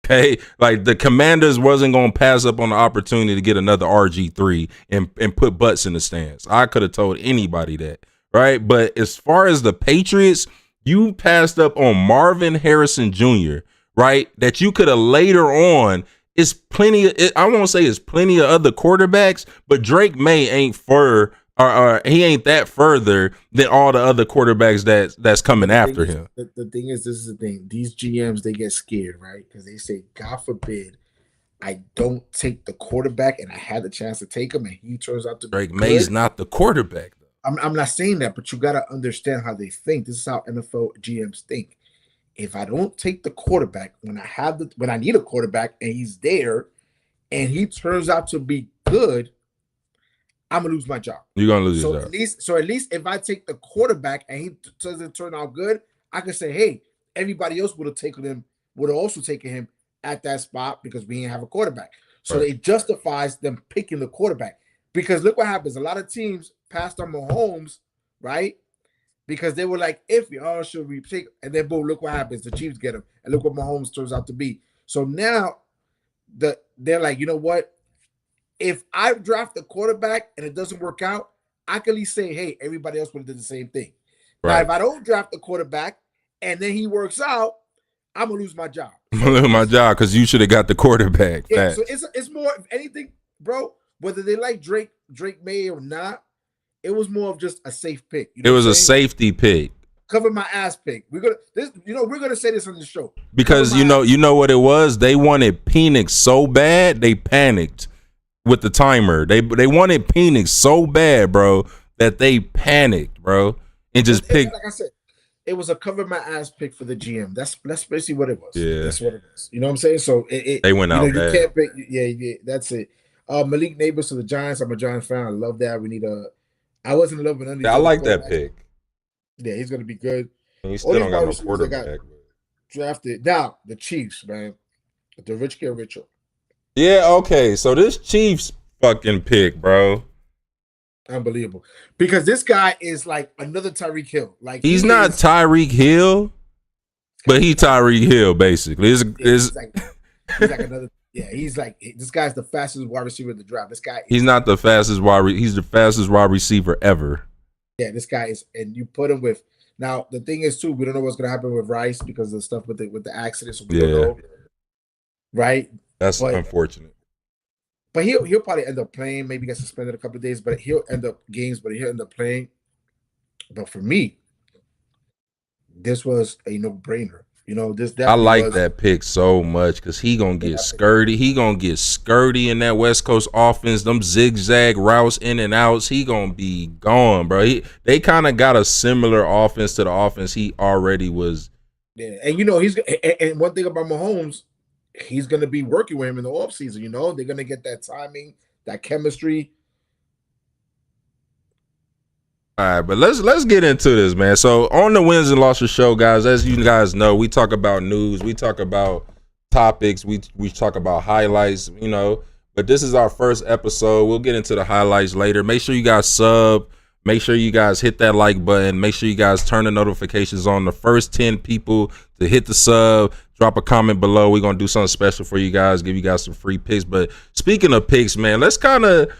A: Okay, like the Commanders wasn't gonna pass up on the opportunity to get another RG3 and put butts in the stands. I could have told anybody that, right? But as far as the Patriots, you passed up on Marvin Harrison Jr., right? That you could have later on. It's plenty. I won't say it's plenty of other quarterbacks, but Drake May ain't or he ain't that further than all the other quarterbacks that's coming after him.
B: The thing is, this is the thing. These GMs, they get scared, right? Because they say, God forbid, I don't take the quarterback, and I had the chance to take him, and he turns out to be
A: Drake May's not the quarterback.
B: I'm not saying that, but you got to understand how they think. This is how NFL GMs think. If I don't take the quarterback when I need a quarterback and he's there and he turns out to be good, I'm gonna lose my job.
A: You're gonna lose your job.
B: At least if I take the quarterback and he doesn't turn out good, I can say, hey, everybody else would have also taken him at that spot because we didn't have a quarterback. So It justifies them picking the quarterback. Because look what happens. A lot of teams passed on Mahomes, right? Because they were like, should we take? And then, boom, look what happens. The Chiefs get him. And look what Mahomes turns out to be. So now they're like, you know what? If I draft the quarterback and it doesn't work out, I can at least say, hey, everybody else would have done the same thing. Right. Now, if I don't draft the quarterback and then he works out, I'm going to lose my job.
A: I'm going to lose my job because you should have got the quarterback.
B: Yeah, so it's more, if anything, bro, whether they like Drake May or not, it was more of just a safe pick.
A: It was a safety pick.
B: Cover my ass pick. We're gonna say this on the show
A: because you know what it was. They wanted Penix so bad they panicked with the timer. They wanted Penix so bad, bro, that they panicked, bro, and just picked.
B: Like I said, it was a cover my ass pick for the GM. That's basically what it was.
A: Yeah,
B: that's what it was. You know what I'm saying? So
A: they went out.
B: You can't pick. Yeah, that's it. Malik Neighbors to the Giants. I'm a Giants fan. I love that. We need a. I wasn't in love with none of these
A: Yeah, I
B: other
A: like that
B: quarterbacks.
A: pick.
B: Yeah, he's gonna be good.
A: And you
B: All
A: still
B: these
A: don't
B: wide
A: got no
B: receivers that got
A: quarterback.
B: drafted. Now the Chiefs, man, the rich get richer.
A: Yeah, okay. So this Chiefs fucking pick, bro.
B: Unbelievable. Because this guy is like another Tyreek Hill. Like
A: He's not Tyreek Hill, but he Tyreek Hill basically.
B: He's like another. Yeah, he's like this guy's the fastest wide receiver in the draft. This guy.
A: He's not the fastest he's the fastest wide receiver ever.
B: Yeah, this guy is, and you put him with. Now the thing is too, we don't know what's gonna happen with Rice because of the stuff with the accident. So we don't know, right?
A: That's unfortunate.
B: But he'll probably end up playing. Maybe get suspended a couple of days, but he'll end up games. But he'll end up playing. But for me, this was a no-brainer. This definitely
A: I like that pick so much because he gonna get skirty. He gonna get skirty in that West Coast offense. Them zigzag routes in and outs. He gonna be gone, bro. They kind of got a similar offense to the offense he already was.
B: Yeah, and he's and one thing about Mahomes, he's gonna be working with him in the offseason. They're gonna get that timing, that chemistry.
A: All right, but let's get into this, man. So on the Wins and Losses show, guys, as you guys know, we talk about news, we talk about topics, we talk about highlights, but this is our first episode. We'll get into the highlights later. Make sure you guys sub, make sure you guys hit that like button, make sure you guys turn the notifications on. The first 10 people to hit the sub, drop a comment below. We're gonna do something special for you guys, give you guys some free picks. But speaking of picks, man, let's kind of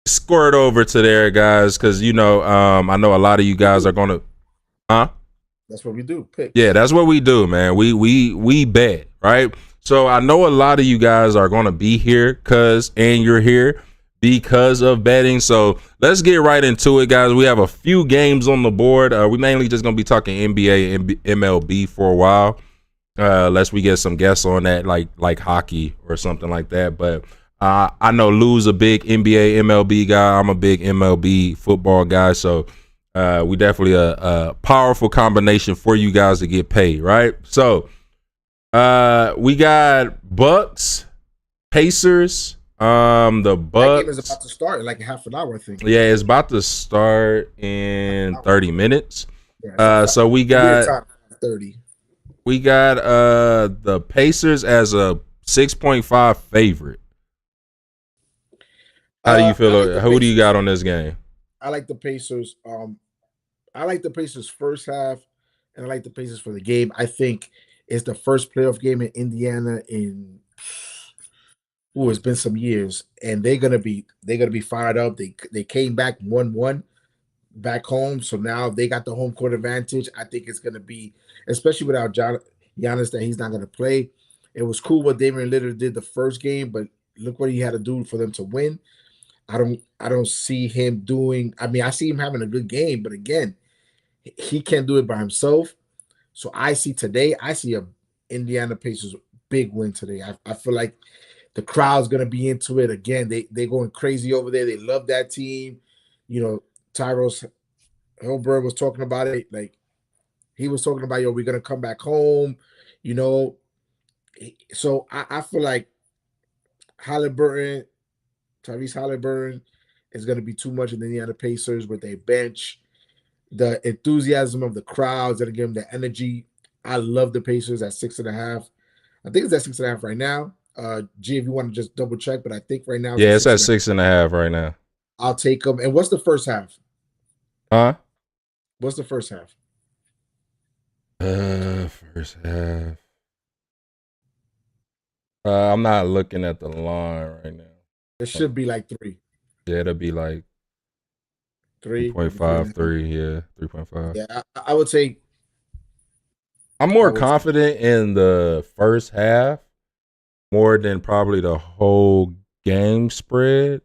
A: squirt over to there, guys, because I know a lot of you guys are gonna
B: That's what we do. Pick.
A: Yeah, that's what we do, man. We bet, right? So I know a lot of you guys are gonna be here and you're here because of betting. So let's get right into it, guys. We have a few games on the board. We mainly just gonna be talking NBA and MLB for a while, unless we get some guests on that, like hockey or something like that. But I know Lou's a big NBA, MLB guy. I'm a big MLB football guy. So we definitely a powerful combination for you guys to get paid, right? So we got Bucks, Pacers. The Bucks.
B: That game is about to start in like half an hour, I think.
A: Yeah, it's about to start in 30 minutes. So we got
B: 30.
A: We got the Pacers as a 6.5 favorite. How do you feel? Who do you got on this game?
B: I like the Pacers. I like the Pacers first half, and I like the Pacers for the game. I think it's the first playoff game in Indiana in it's been some years, and they're gonna be fired up. They came back 1-1 back home, so now they got the home court advantage. I think it's gonna be, especially without Giannis, that he's not gonna play. It was cool what Damian Lillard did the first game, but look what he had to do for them to win. I don't see him doing. I mean, I see him having a good game, but again, he can't do it by himself. So I see a Indiana Pacers big win today. I feel like the crowd's gonna be into it again. They're going crazy over there. They love that team. Tyrese Haliburton was talking about it. Like he was talking about, we're gonna come back home. So I feel like Tyrese Haliburton is going to be too much in the Indiana Pacers with their bench. The enthusiasm of the crowds that give them the energy. I love the Pacers at 6.5. I think it's at 6.5 right now. G, if you want to just double check, but I think right now,
A: it's at 6.5 right now.
B: I'll take them. And what's the first half? What's the first half?
A: First half. I'm not looking at the line right now.
B: It should be like 3.
A: Yeah, it'll be like 3.5, 3. Yeah, 3.5.
B: Yeah, I would say.
A: I'm more confident in the first half more than probably the whole game spread.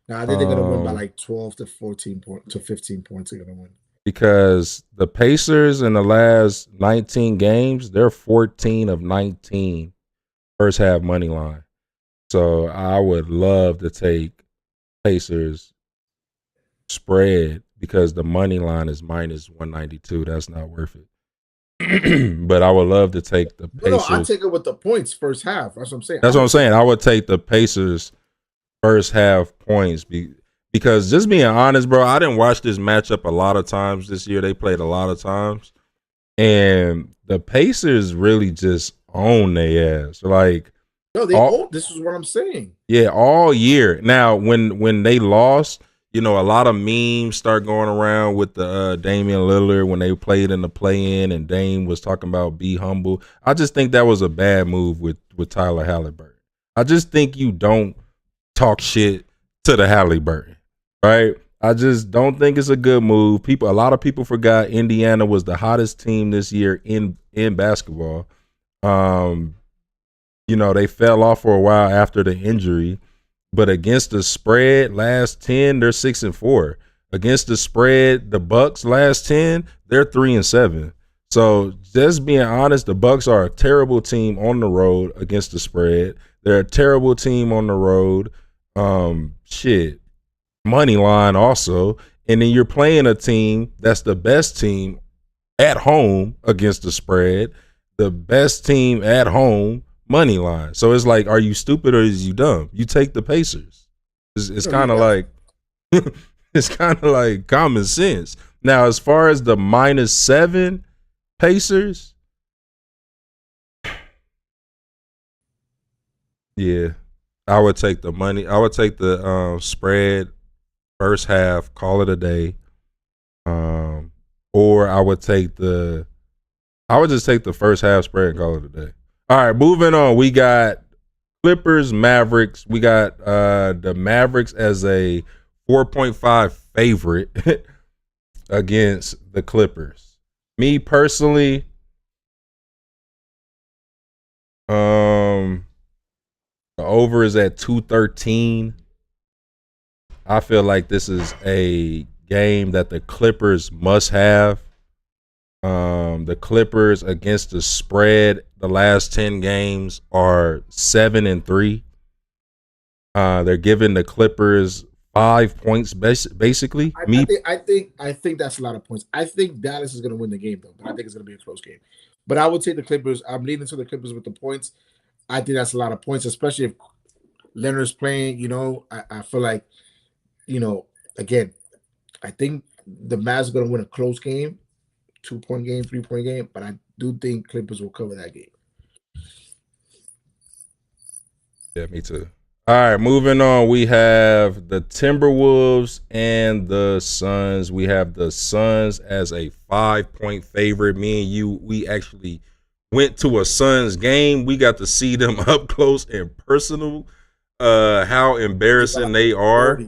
B: No, I think they're gonna win by like 12 to 14 to 15 points. They're gonna win
A: because the Pacers in the last 19 games, they're 14 of 19 first half money line. So I would love to take Pacers spread because the money line is minus 192. That's not worth it. But I would love to take the Pacers.
B: No, I take it with the points first half. That's what I'm saying.
A: That's what I'm saying. I would take the Pacers first half points because just being honest, bro, I didn't watch this matchup a lot of times this year. They played a lot of times, and the Pacers really just own their ass. Like,
B: no, they own. This is what I'm saying.
A: Yeah, all year. Now, when they lost, a lot of memes start going around with the Damian Lillard when they played in the play-in, and Dame was talking about be humble. I just think that was a bad move with Tyler Halliburton. I just think you don't talk shit to the Halliburton, right? I just don't think it's a good move. A lot of people forgot Indiana was the hottest team this year in basketball. They fell off for a while after the injury, but against the spread last 10, they're 6-4. Against the spread, the Bucks last 10, they're 3-7. So just being honest, the Bucks are a terrible team on the road against the spread. They're a terrible team on the road. Money line also. And then you're playing a team that's the best team at home against the spread, the best team at home money line. So it's like, are you stupid or is you dumb? You take the Pacers. It's kind of like it's kind of like common sense. Now, as far as the -7 Pacers, yeah, I would take the money. I would take the spread first half, call it a day. Or I would just take the first half spread and call it a day. All right, moving on. We got Clippers, Mavericks. We got the Mavericks as a 4.5 favorite against the Clippers. Me personally, the over is at 213. I feel like this is a game that the Clippers must have. The Clippers against the spread, the last 10 games are 7-3. They're giving the Clippers 5 points basically.
B: I think that's a lot of points. I think Dallas is going to win the game though, but I think it's going to be a close game. But I would take the Clippers. I'm leaning to the Clippers with the points. I think that's a lot of points, especially if Leonard's playing. I feel like, again, I think the Mavs are going to win a close game, 2-point game, 3-point game, but I do think Clippers will cover that game.
A: Yeah, me too. All right, moving on. We have the Timberwolves and the Suns. We have the Suns as a 5-point favorite. Me and you, we actually went to a Suns game. We got to see them up close and personal. How embarrassing they are.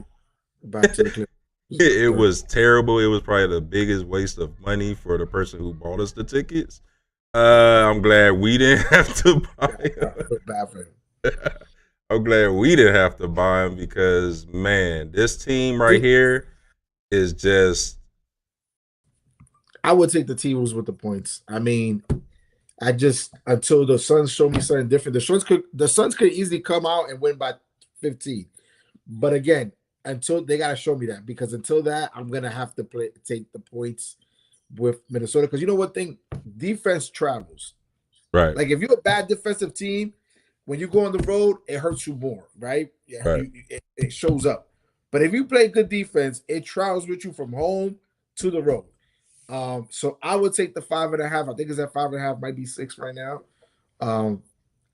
B: Back to the Clippers.
A: It was terrible. It was probably the biggest waste of money for the person who bought us the tickets. I'm glad we didn't have to buy them. I'm glad we didn't have to buy them because, man, this team right here is just.
B: I would take the T-Wolves with the points. I mean, until the Suns show me something different, the Suns could easily come out and win by 15. But again, until they gotta show me that, because until that, I'm gonna have to take the points with Minnesota. Because you know what thing? Defense travels.
A: Right.
B: Like if you're a bad defensive team, when you go on the road, it hurts you more, right? Yeah,
A: right.
B: It shows up. But if you play good defense, it travels with you from home to the road. So I would take the 5.5. I think it's at 5.5, might be 6 right now.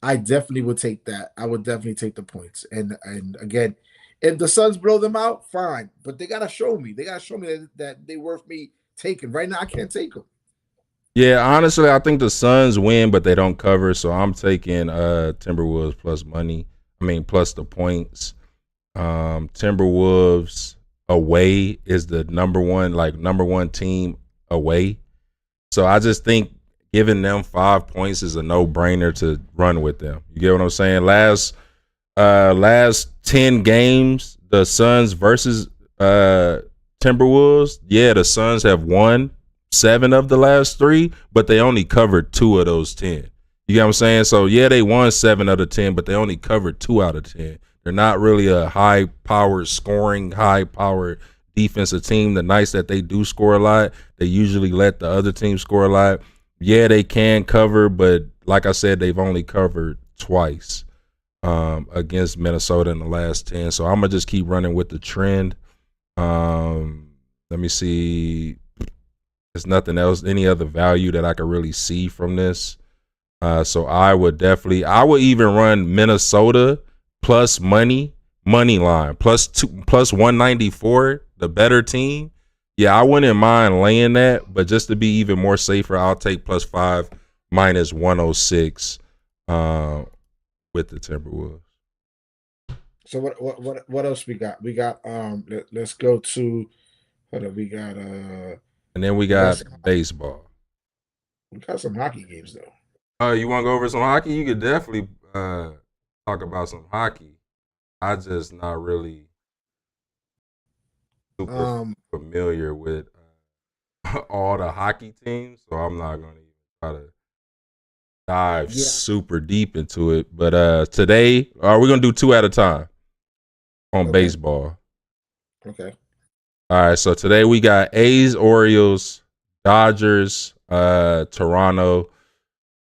B: I definitely would take that. I would definitely take the points. And again, if the Suns blow them out, fine. But they gotta show me. They gotta show me that they worth me taking. Right now, I can't take them.
A: Yeah, honestly, I think the Suns win, but they don't cover. So I'm taking Timberwolves plus money. Plus the points. Timberwolves away is the number one team away. So I just think giving them 5 points is a no-brainer to run with them. You get what I'm saying? Last 10 games, the Suns versus Timberwolves, the Suns have won 7 of the last 3, but they only covered 2 of those 10. You get what I'm saying? So, they won 7 out of 10, but they only covered 2 out of 10. They're not really a high-powered scoring, high-powered defensive team. The nights that they do score a lot, they usually let the other team score a lot. Yeah, they can cover, but like I said, they've only covered twice. against Minnesota in the last 10. So I'm gonna just keep running with the trend. Let me see. There's nothing else, any other value that I could really see from this. So I would even run Minnesota plus money line plus 194, the better team. Yeah, I wouldn't mind laying that, but just to be even more safer, I'll take +5 minus 106 with the Timberwolves.
B: So what else we got? We got let's go to hold up, we got
A: and then we got baseball.
B: We got some hockey games though.
A: You want to go over some hockey? You could definitely talk about some hockey. I just not really super familiar with all the hockey teams, so I'm not going to even try to dive super deep into it. But today, we're going to do 2 at a time on baseball.
B: Okay.
A: All right, so today we got A's, Orioles, Dodgers, Toronto.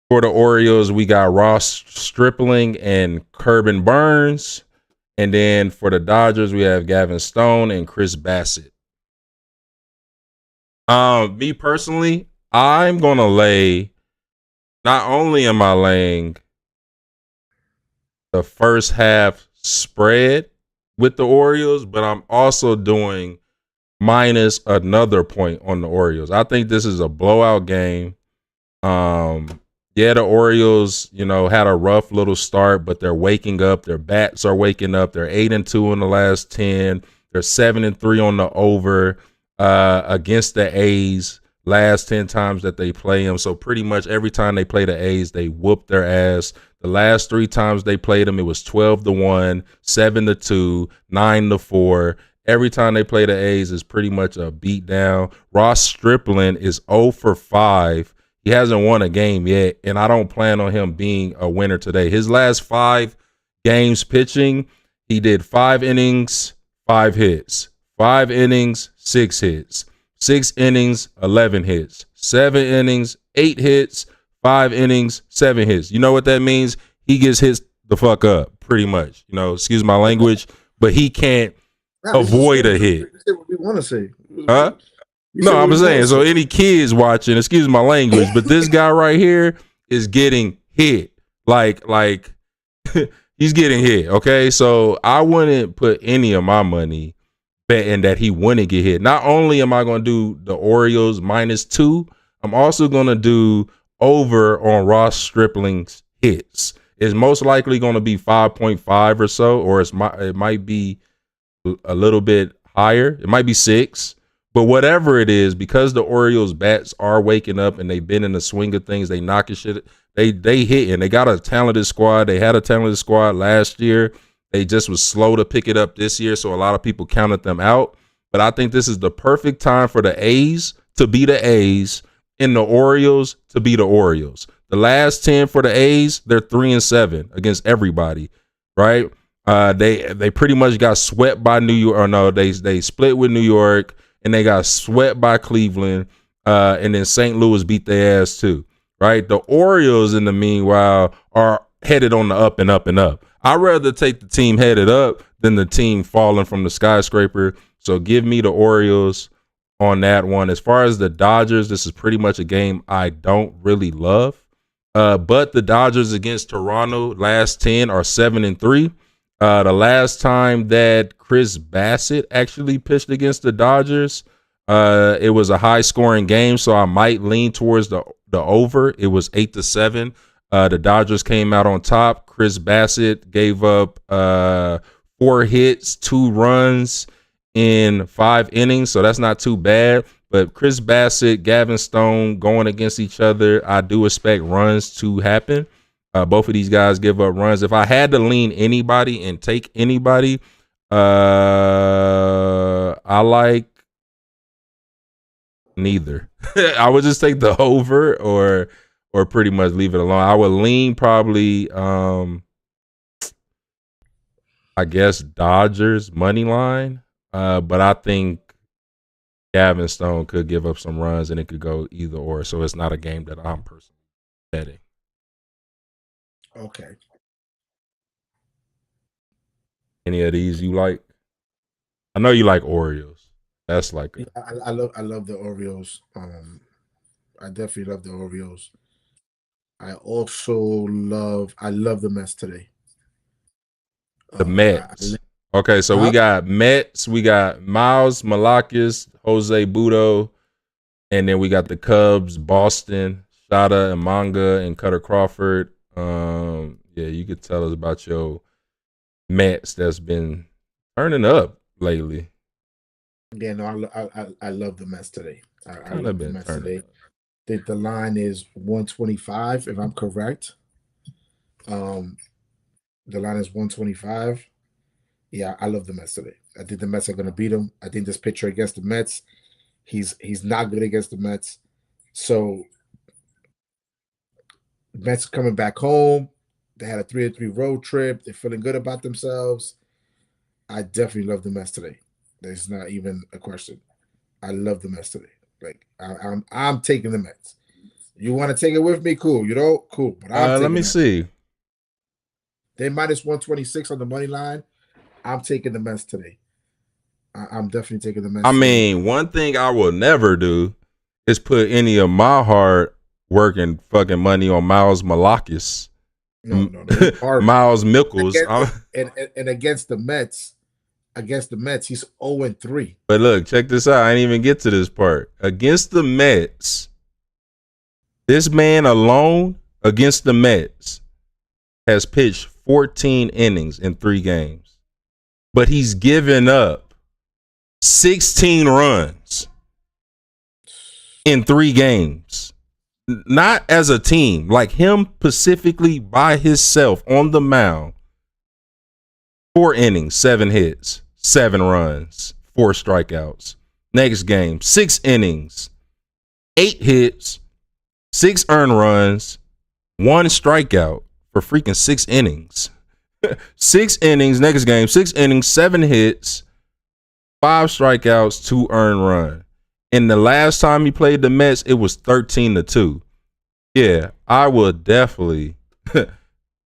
A: For the Orioles, we got Ross Stripling and Corbin Burns. And then for the Dodgers, we have Gavin Stone and Chris Bassett. Me personally, I'm going to lay, not only am I laying the first half spread with the Orioles, but I'm also doing minus another point on the Orioles. I think this is a blowout game. Yeah, the Orioles, had a rough little start, but they're waking up. Their bats are waking up. They're 8-2 in the last 10. They're 7-3 on the over against the A's last 10 times that they play them. So pretty much every time they play the A's, they whoop their ass. The last 3 times they played them, it was 12-1, 7-2, 9-4. Every time they play the A's is pretty much a beat down. Ross Stripling is 0 for 5. He hasn't won a game yet, and I don't plan on him being a winner today. His last 5 games pitching, he did 5 innings, 5 hits. 5 innings, 6 hits. 6 innings, 11 hits. 7 innings, 8 hits. 5 innings, 7 hits. You know what that means? He gets hit the fuck up, pretty much. Excuse my language, but he can't avoid a hit.
B: What we want to say.
A: Huh? No, I'm saying, so any kids watching, excuse my language, but this guy right here is getting hit. Like he's getting hit, okay? So I wouldn't put any of my money betting that he wouldn't get hit. Not only am I going to do the Orioles -2, I'm also going to do over on Ross Stripling's hits. It's most likely going to be 5.5 or so, or it might be a little bit higher. It might be 6. But whatever it is, because the Orioles bats are waking up and they've been in the swing of things, they knocking shit. They hitting. They got a talented squad. They had a talented squad last year. They just was slow to pick it up this year, so a lot of people counted them out. But I think this is the perfect time for the A's to be the A's and the Orioles to be the Orioles. The last 10 for the A's, they're 3-7 against everybody, right? They pretty much got swept by New York. Or no, they split with New York. And they got swept by Cleveland, and then St. Louis beat their ass too, right? The Orioles, in the meanwhile, are headed on the up and up and up. I'd rather take the team headed up than the team falling from the skyscraper. So give me the Orioles on that one. As far as the Dodgers, this is pretty much a game I don't really love. But the Dodgers against Toronto last 10 are 7-3. The last time that Chris Bassett actually pitched against the Dodgers, it was a high-scoring game, so I might lean towards the over. It was 8-7. The Dodgers came out on top. Chris Bassett gave up 4 hits, 2 runs in 5 innings, so that's not too bad. But Chris Bassett, Gavin Stone going against each other, I do expect runs to happen. Both of these guys give up runs. If I had to lean anybody and take anybody, I like neither. I would just take the over or pretty much leave it alone. I would lean probably, I guess, Dodgers money line. But I think Gavin Stone could give up some runs and it could go either or. So it's not a game that I'm personally betting.
B: Okay.
A: Any of these you like? I know you like Oreos. That's like
B: Yeah, I love the Oreos. I definitely love the Oreos. I love the Mets today.
A: the Mets. Okay, so we
B: Huh?
A: got Mets, we got Miles Malakis, Jose Budo, and then we got the Cubs, Boston, Shada and Manga and Cutter Crawford. Yeah, you could tell us about your Mets that's been turning up lately.
B: Yeah, no, I love the Mets today. I
A: Kind of
B: love the
A: been
B: Mets
A: turning
B: today.
A: up.
B: Think the line is 125, if I'm correct. Um, the line is 125. Yeah, I love the Mets today. I think the Mets are gonna beat them. I think this pitcher against the Mets, he's not good against the Mets. So Mets coming back home. They had a 3-3 road trip. They're feeling good about themselves. I definitely love the Mets today. There's not even a question. I love the Mets today. Like I'm taking the Mets. You want to take it with me? Cool. You know, cool. But I'm
A: Let
B: taking
A: me
B: that.
A: see.
B: They minus 126 on the money line. I'm taking the Mets today. I'm definitely taking the
A: I
B: Mets today.
A: mean, one thing I will never do is put any of my hard working fucking money on Miles Malakis.
B: No.
A: Miles Mickles.
B: And against the Mets, he's 0-3.
A: But look, check this out. I didn't even get to this part. Against the Mets, this man alone against the Mets has pitched 14 innings in 3 games. But he's given up 16 runs in 3 games. Not as a team, like him specifically by himself on the mound. 4 innings, 7 hits, 7 runs, 4 strikeouts. Next game, 6 innings, 8 hits, 6 earned runs, 1 strikeout for freaking 6 innings. 6 innings, next game, 6 innings, 7 hits, 5 strikeouts, 2 earned run. And the last time he played the Mets, it was 13-2. Yeah, I would definitely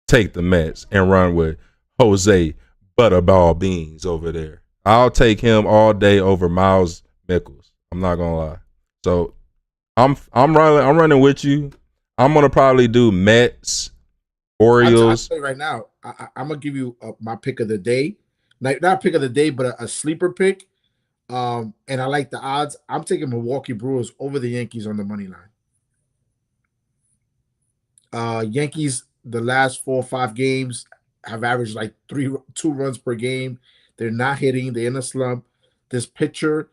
A: take the Mets and run with Jose Butterball Beans over there. I'll take him all day over Miles Mickles. I'm not gonna lie. So I'm running with you. I'm gonna probably do Mets, Orioles.
B: I'll tell you right now, I'm gonna give you my pick of the day. Not pick of the day, but a sleeper pick. And I like the odds. I'm taking Milwaukee Brewers over the Yankees on the money line. Yankees, the last 4 or 5 games have averaged like 2 runs per game. They're not hitting. They're in a slump. This pitcher,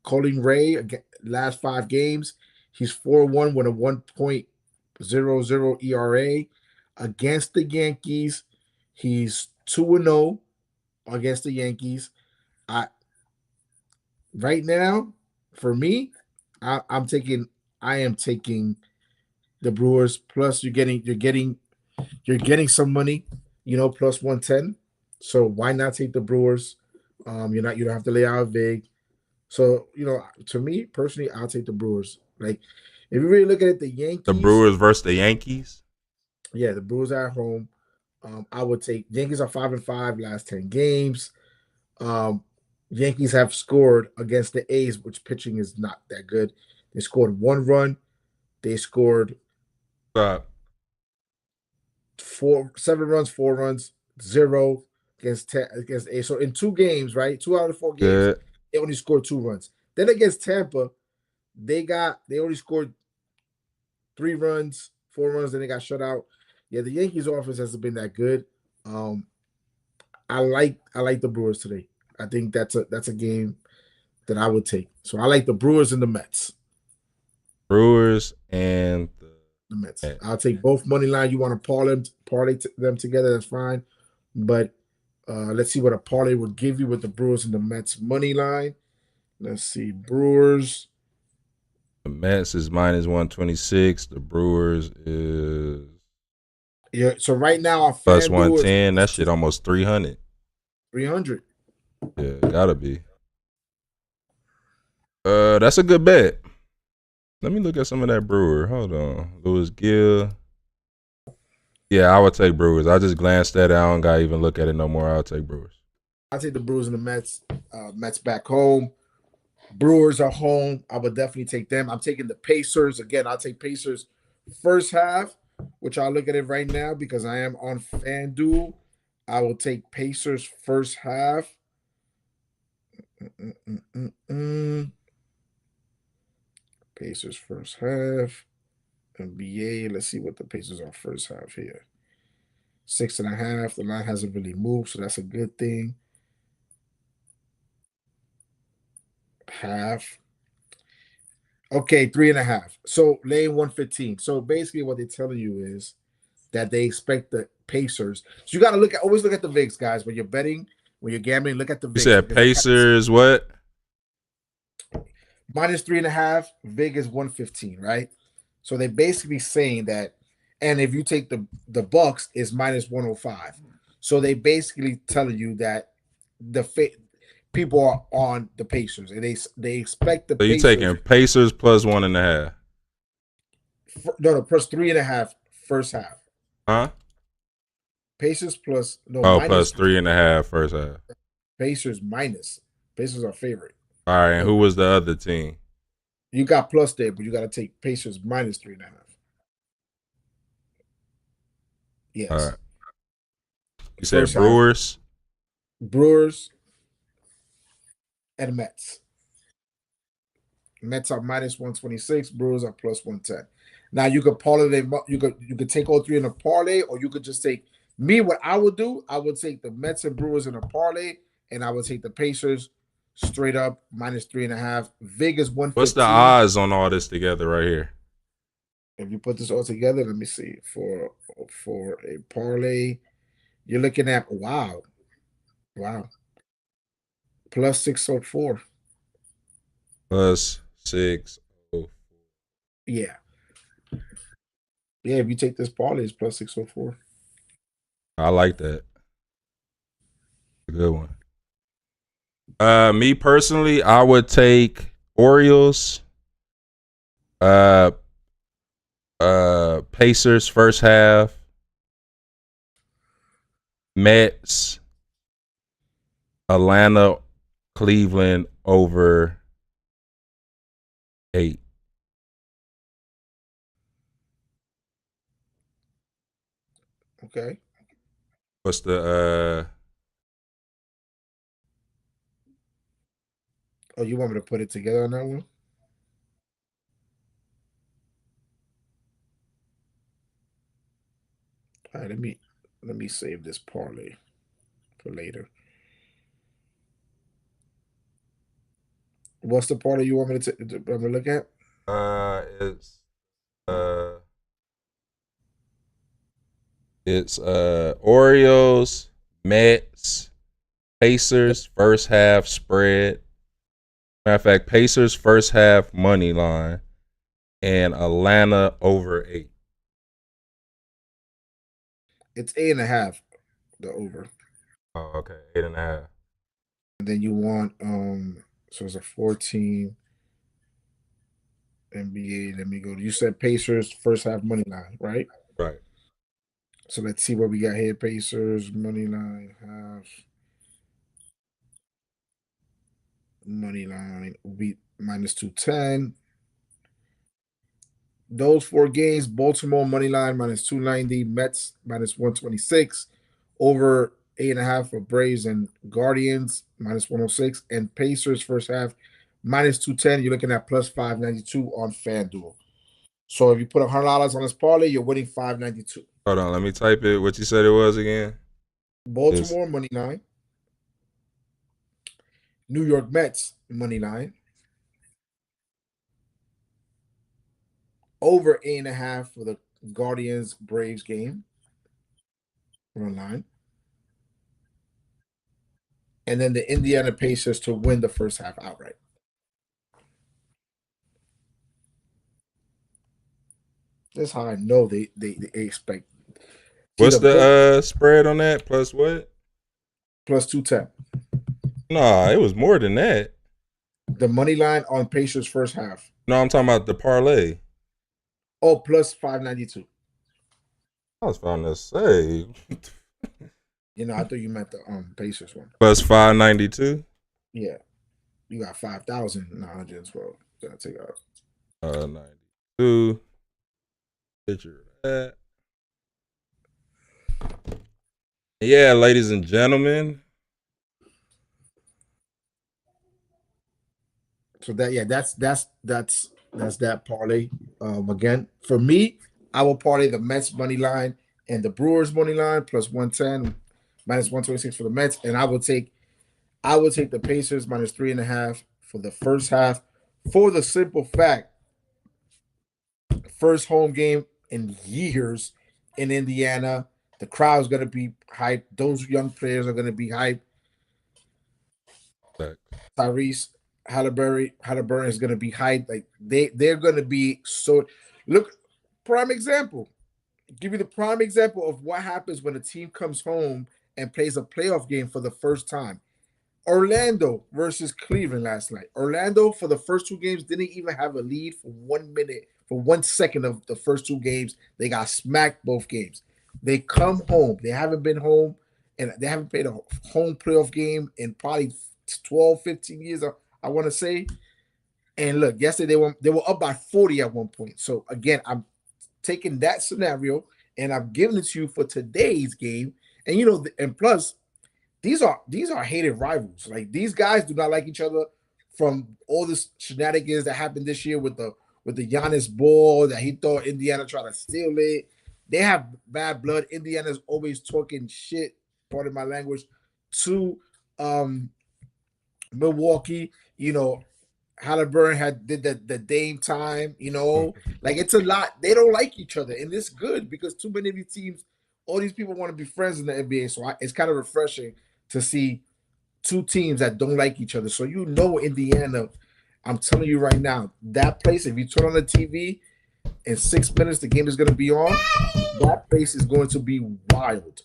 B: Colin Ray, last 5 games, he's 4-1 with a 1.00 ERA. Against the Yankees, he's 2-0 against the Yankees. Right now, for me, I am taking the Brewers. Plus, you're getting some money, plus 110. So why not take the Brewers? You don't have to lay out big. So to me personally, I'll take the Brewers. Like if you really look at it, the
A: The
B: Yankees,
A: Brewers versus the Yankees.
B: yeah, the Brewers are at home. I would take Yankees are 5-5 last 10 games. Yankees have scored against the A's, which pitching is not that good. They scored 1 run. They scored
A: Uh,
B: 7 runs, 4 runs, 0 against A's. So in 2 games, right? 2 out of 4 games,
A: good.
B: they only scored 2 runs. Then against Tampa, they only scored 3 runs, 4 runs, then they got shut out. Yeah, the Yankees offense hasn't been that good. I like the Brewers today. I think that's a game that I would take. So I like the Brewers and the Mets.
A: Brewers and
B: The Mets.
A: Mets.
B: I'll take both money line. You want to parlay them together? That's fine. But let's see what a parlay would give you with the Brewers and the Mets money line. Let's see, Brewers.
A: The Mets is minus 126. The Brewers is
B: Yeah. So right now on
A: plus
B: FanDuel
A: 110. That shit almost 300.
B: 300.
A: Yeah, gotta be. That's a good bet. Let me look at some of that Brewer. Hold on. Louis Gill. Yeah, I would take Brewers. I just glanced at it. I don't gotta even look at it no more. I'll take Brewers.
B: I take the Brewers and the Mets. Mets back home. Brewers are home. I would definitely take them. I'm taking the Pacers again. I'll take Pacers first half, which I'll look at it right now because I am on FanDuel. I will take Pacers first half. Pacers first half. NBA. Let's see what the Pacers are first half here. 6.5. The line hasn't really moved, so that's a good thing. Half. Okay, 3.5. So lane 115. So basically, what they're telling you is that they expect the Pacers. So you got to always look at the VIX, guys. When you're betting, when you're gambling, look at the
A: You
B: VIX.
A: said Pacers, what?
B: Minus 3.5. VIG is 115, right? So they're basically saying that, and if you take the Bucks, is minus 105. So they basically telling you that the people are on the Pacers, and they expect the
A: So you
B: Pacers.
A: taking Pacers plus 1.5?
B: No, plus 3.5 first half.
A: Huh?
B: Pacers plus
A: plus 3.5 first half.
B: Pacers minus. Pacers are favorite.
A: All right, and who was the other team?
B: You got plus there, but you got to take Pacers minus 3.5. Yes.
A: All right. You said Brewers?
B: Brewers and Mets. Mets are minus 126. Brewers are plus 110. Now you could parlay them. You could take all three in a parlay, or you could just take me. What I would do, I would take the Mets and Brewers in a parlay, and I would take the Pacers straight up minus 3.5. Vegas 115.
A: What's the odds on all this together right here?
B: If you put this all together, let me see. For a parlay, you're looking at wow, plus 604.
A: Plus 604.
B: Yeah. Yeah, if you take this parlay, it's plus 604.
A: I like that. A good one. Me personally, I would take Orioles, Pacers first half, Mets, Atlanta, Cleveland over 8.
B: Okay.
A: What's the
B: Oh, you want me to put it together on that one? All right, let me save this parlay for later. What's the parlay you want me to look at?
A: It's Orioles, Mets, Pacers first half spread. Matter of fact, Pacers first half money line, and Atlanta over 8.
B: It's 8.5, the over.
A: Oh, okay, 8.5.
B: And then you want so it's a 14 NBA. Let me go. You said Pacers first half money line, right?
A: Right.
B: So let's see what we got here. Pacers money line half. Money line will be minus 210. Those 4 games: Baltimore money line minus 290, Mets minus 126, over 8.5 for Braves and Guardians minus 106, and Pacers first half minus 210. You're looking at plus 592 on FanDuel. So if you put $100 on this parlay, you're winning 592.
A: Hold on, let me type it. What you said it was again?
B: Baltimore money line, New York Mets money line, over 8.5 for the Guardians Braves game run line, and then the Indiana Pacers to win the first half outright. That's how I know they expect.
A: What's the spread on that? Plus what?
B: Plus 210.
A: Nah, it was more than that.
B: The money line on Pacers first half.
A: No, I'm talking about the parlay.
B: Oh, plus 592.
A: I was trying to say.
B: You know, I thought you meant the Pacers one.
A: Plus 592.
B: Yeah, you got 5,912. Gotta take out
A: 92. Picture of that. Yeah, ladies and gentlemen.
B: So that's that parlay. Again, for me, I will parlay the Mets money line and the Brewers money line plus 110, minus 126 for the Mets, and I will take the Pacers minus 3.5 for the first half, for the simple fact, first home game in years in Indiana. The crowd's gonna be hyped. Those young players are gonna be hyped. Tyrese Halliburton is gonna be hyped. Like they're gonna be so. Look, prime example. Give you the prime example of what happens when a team comes home and plays a playoff game for the first time. Orlando versus Cleveland last night. Orlando, for the first two games, didn't even have a lead for 1 minute, for 1 second of the first two games. They got smacked both games. They come home. They haven't been home, and they haven't played a home playoff game in probably 12, 15 years, I want to say. And look, yesterday they were up by 40 at one point. So again, I'm taking that scenario and I'm giving it to you for today's game. And you know, and plus, these are hated rivals. Like, these guys do not like each other from all this shenanigans that happened this year with the Giannis ball that he thought Indiana tried to steal it. They have bad blood. Indiana's always talking shit, pardon my language, to Milwaukee. You know, Halliburton did the Dame time. You know, like, it's a lot. They don't like each other, and it's good because too many of these teams, all these people want to be friends in the NBA. So it's kind of refreshing to see two teams that don't like each other. So you know, Indiana, I'm telling you right now, that place, if you turn on the TV in 6 minutes, the game is going to be on. That place is going to be wild.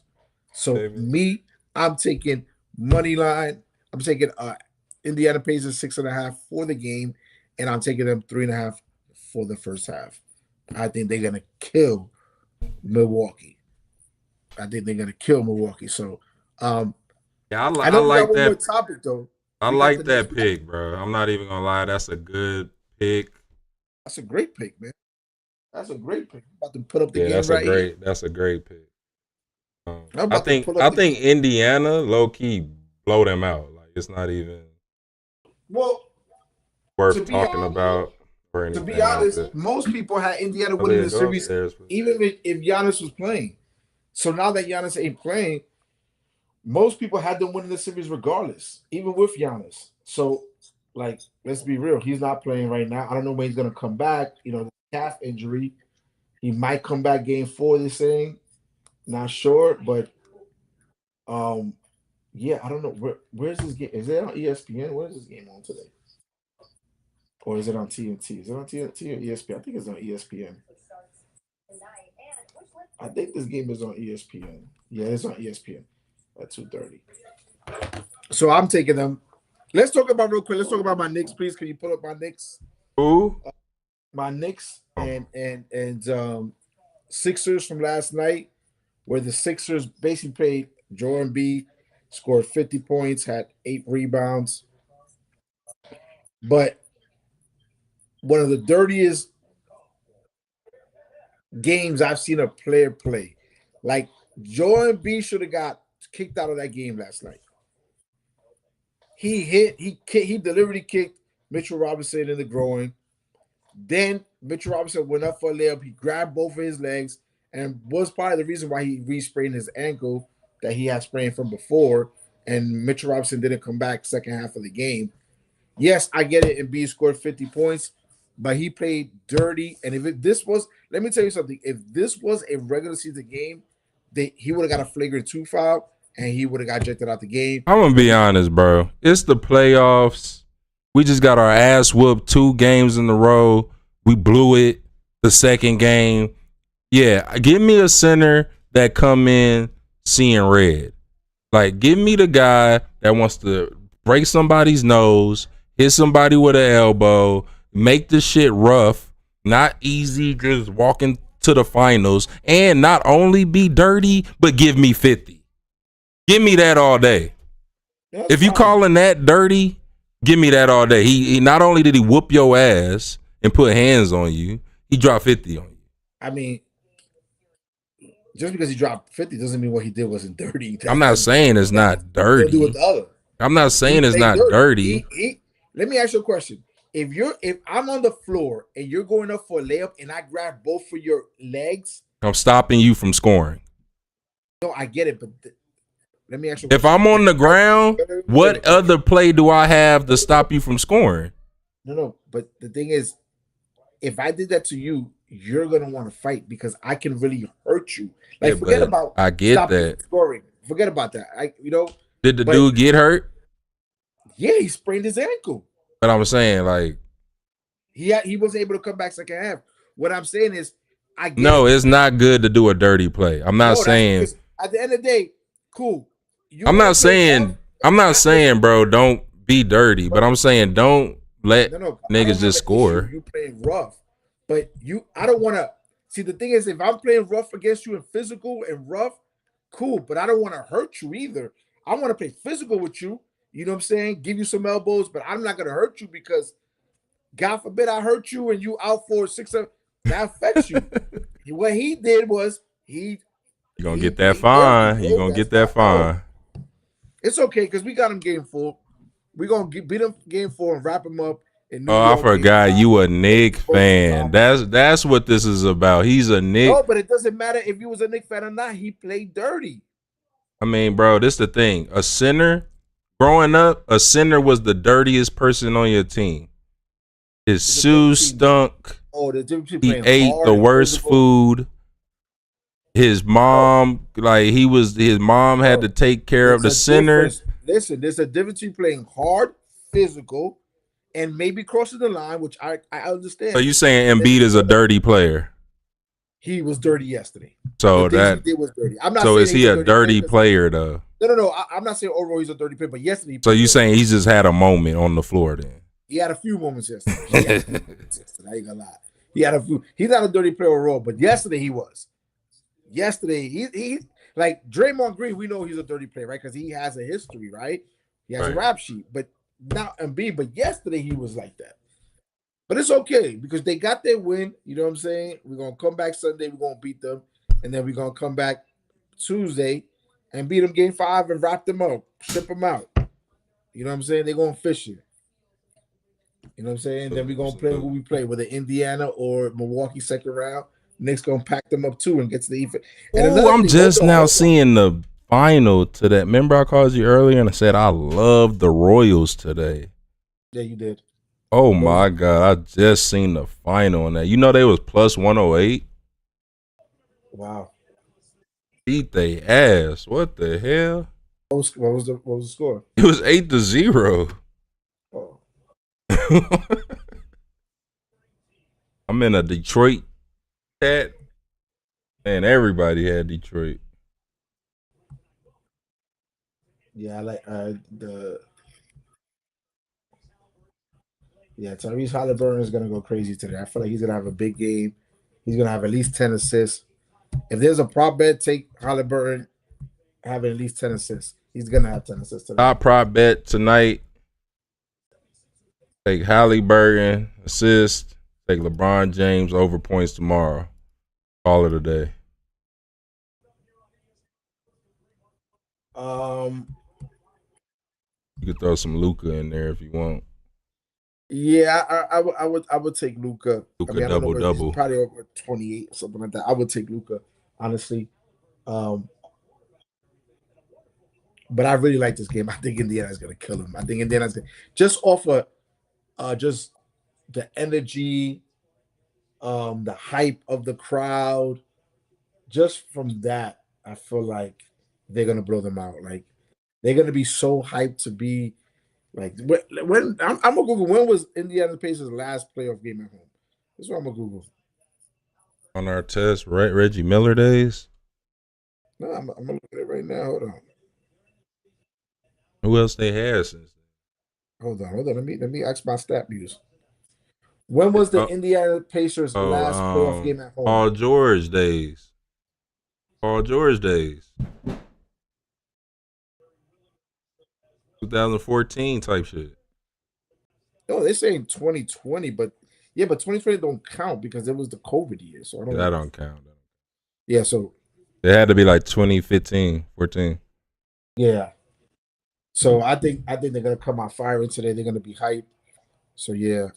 B: So me, I'm taking money line. I'm taking Indiana Pacers 6.5 for the game, and I'm taking them 3.5 for the first half. I think they're going to kill Milwaukee. So,
A: yeah, I like that
B: topic though.
A: I like that pick, bro. I'm not even gonna lie. That's a good pick.
B: That's a great pick, man. That's a great pick. I'm about to put up the game right here.
A: That's a great pick. I think Indiana low key blow them out. Like, it's not even worth talking about.
B: To be honest, most people had Indiana winning the series, even if Giannis was playing. So now that Giannis ain't playing, most people had them winning the series regardless, even with Giannis. So, like, let's be real. He's not playing right now. I don't know when he's going to come back. You know, the calf injury. He might come back game 4, they're saying. Not sure, but yeah, I don't know. Where's this game? Is it on ESPN? Where is this game on today? Or is it on TNT? Is it on TNT or ESPN? I think it's on ESPN. I think this game is on ESPN. Yeah, it's on ESPN at 2:30. So I'm taking them. Let's talk about real quick. Let's talk about my Knicks, please. Can you pull up my Knicks?
A: Who?
B: My Knicks and Sixers from last night, where the Sixers basically played. Joel Embiid scored 50 points, had 8 rebounds. But one of the dirtiest games I've seen a player play. Like, Joel Embiid should have got kicked out of that game last night. He deliberately kicked Mitchell Robinson in the groin. Then Mitchell Robinson went up for a layup. He grabbed both of his legs and was part of the reason why he re-sprained his ankle that he had sprained from before. And Mitchell Robinson didn't come back second half of the game. Yes, I get it. Embiid scored 50 points, but he played dirty. And let me tell you something. If this was a regular season game, he would have got a flagrant 2 foul and he would have got ejected out the game.
A: I'm gonna be honest, bro. It's the playoffs. We just got our ass whooped 2 games in a row. We blew it the second game. Yeah, give me a center that come in seeing red. Like, give me the guy that wants to break somebody's nose, hit somebody with an elbow, make the shit rough, not easy, just walking to the finals and not only be dirty, but give me 50. Give me that all day.
B: That's
A: If you
B: fine.
A: calling that dirty, give me that all day. He not only did he whoop your ass and put hands on you, he dropped 50 on you.
B: I mean, just because he dropped 50 doesn't mean what he did wasn't dirty.
A: I'm not saying it's not
B: He'll do
A: dirty.
B: with the other.
A: I'm not saying it's
B: He
A: not
B: played
A: dirty.
B: Let me ask you a question. If I'm on the floor and you're going up for a layup and I grab both of your legs,
A: I'm stopping you from scoring.
B: no, I get it, but let me ask you.
A: If I'm on the ground, what other play do I have to stop you from scoring?
B: No, but the thing is, if I did that to you, you're gonna want to fight because I can really hurt you. Like,
A: Yeah,
B: forget
A: but
B: about
A: I get
B: stopping
A: that.
B: scoring. Forget about that.
A: Did the
B: but-
A: dude get hurt?
B: Yeah, he sprained his ankle.
A: But I'm saying, like,
B: He was able to come back second half. What I'm saying is, I get
A: no,
B: it.
A: it's not good to do a dirty play. I'm not
B: No, that's
A: saying.
B: because at the end of the day, cool.
A: I'm not saying, bro, don't be dirty. But I'm saying, don't let niggas just score.
B: You playing rough, but I don't want to see. The thing is, if I'm playing rough against you and physical and rough, cool. But I don't want to hurt you either. I want to play physical with you. You know what I'm saying? Give you some elbows, but I'm not gonna hurt you because, God forbid, I hurt you and you out for 6 or that affects you. What he did was
A: You're gonna get that fine. You're gonna get that fine.
B: It's okay because we got him game 4. We're gonna beat him game 4 and wrap him up.
A: I forgot you a Knicks fan. That's what this is about. He's a Knicks.
B: No, but it doesn't matter if he was a Knicks fan or not. He played dirty.
A: I mean, bro, this the thing. A center, growing up, a center was the dirtiest person on your team. His shoes stunk.
B: Oh,
A: he ate the worst food. His mom, his mom had to take care of the center.
B: Listen, there's a difference between playing hard, physical, and maybe crossing the line, which I understand.
A: So you saying Embiid is a dirty player?
B: He was dirty yesterday.
A: So
B: that he did was dirty. I'm not.
A: So
B: saying
A: is he a dirty player though?
B: No. I'm not saying overall he's a dirty player, but yesterday.
A: So you saying he just had a moment on the floor then?
B: He had a few moments yesterday. I ain't gonna lie. He had a few. He's not a dirty player overall, but yesterday he was. Yesterday he like Draymond Green. We know he's a dirty player, right? Because he has a history, right? He has a rap sheet, but not Embiid. But yesterday he was like that. But it's okay because they got their win. You know what I'm saying? We're gonna come back Sunday. We're gonna beat them, and then we're gonna come back Tuesday and beat them game 5 and wrap them up, ship them out. You know what I'm saying? They're going fishing. You know what I'm saying? Then we're going to play who we play, whether Indiana or Milwaukee second round. Knicks going to pack them up too and get to the East.
A: Oh, I'm just now seeing the final to that. Remember I called you earlier and I said I love the Royals today.
B: Yeah, you did.
A: Oh, my God. I just seen the final on that. You know they was plus 108?
B: Wow.
A: Beat they ass. What the hell?
B: What was the score?
A: It was 8-0.
B: Oh.
A: I'm in a Detroit chat. Man, everybody had Detroit.
B: Yeah, I like Tyrese Halliburton is gonna go crazy today. I feel like he's gonna have a big game. He's gonna have at least 10 assists. If there's a prop bet, take Halliburton having at least 10 assists. He's gonna have 10 assists today.
A: Top prop bet tonight. Take Halliburton assist. Take LeBron James over points tomorrow. Call it a day. You could throw some Luka in there if you want.
B: Yeah, I would take Luka.
A: Luka double.
B: Probably over 28 or something like that. I would take Luka, honestly. But I really like this game. I think Indiana's gonna kill him. I think Indiana's gonna just offer just the energy, the hype of the crowd. Just from that, I feel like they're gonna blow them out. Like they're gonna be so hyped to be like when I'm gonna Google when was Indiana Pacers' last playoff game at home. That's what I'm gonna Google.
A: On our test, right? Reggie Miller days.
B: No, I'm gonna look at it right now. Hold on.
A: Who else they had since?
B: Hold on. Let me ask my stat news. When was the
A: Oh,
B: Indiana Pacers
A: oh,
B: last playoff game at home?
A: Paul George days. Paul George days. 2014 type shit.
B: No, they're saying 2020, but yeah, but 2020 don't count because it was the COVID year. So I
A: That
B: don't.
A: don't count.
B: Yeah, so
A: It had to be like 2015, 14.
B: yeah, so I think they're gonna come out firing today. They're gonna be hyped. So yeah,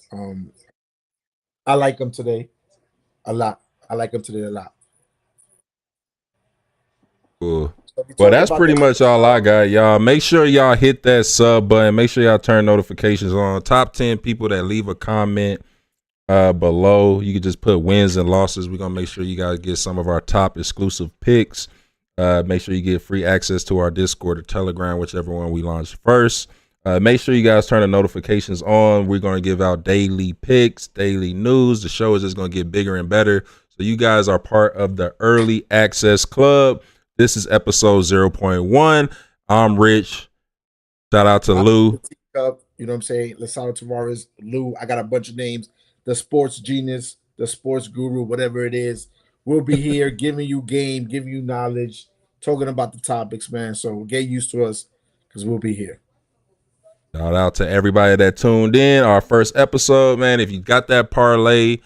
B: I like them today a lot. I like them today a lot.
A: Cool.
B: So we
A: Well,
B: talked
A: that's
B: about
A: pretty
B: the
A: much all I got, y'all. Make sure y'all hit that sub button. Make sure y'all turn notifications on. Top 10 people that leave a comment below. You can just put wins and losses. We're going to make sure you guys get some of our top exclusive picks. Make sure you get free access to our Discord or Telegram, whichever one we launch first. Make sure you guys turn the notifications on. We're going to give out daily picks, daily news. The show is just going to get bigger and better. So you guys are part of the early access club. This is episode 0.1. I'm Rich. Shout out to Lou.
B: Cup, you know what I'm saying? Lasano Tavares, Lou. I got a bunch of names. The sports genius, the sports guru, whatever it is. We'll be here giving you game, giving you knowledge, talking about the topics, man. So get used to us because we'll be here.
A: Shout out to everybody that tuned in. Our first episode, man. If you got that parlay,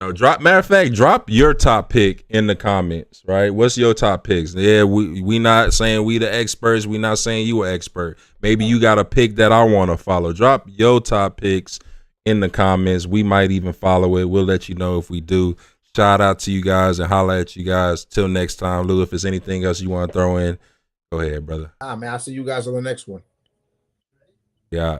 A: matter of fact, drop your top pick in the comments, right? What's your top picks? Yeah, we not saying we the experts. We not saying you an expert. Maybe you got a pick that I want to follow. Drop your top picks in the comments. We might even follow it. We'll let you know if we do. Shout out to you guys and holla at you guys. Till next time, Lou, if there's anything else you want to throw in, go ahead, brother.
B: Man, I'll see you guys on the next one.
A: Yeah.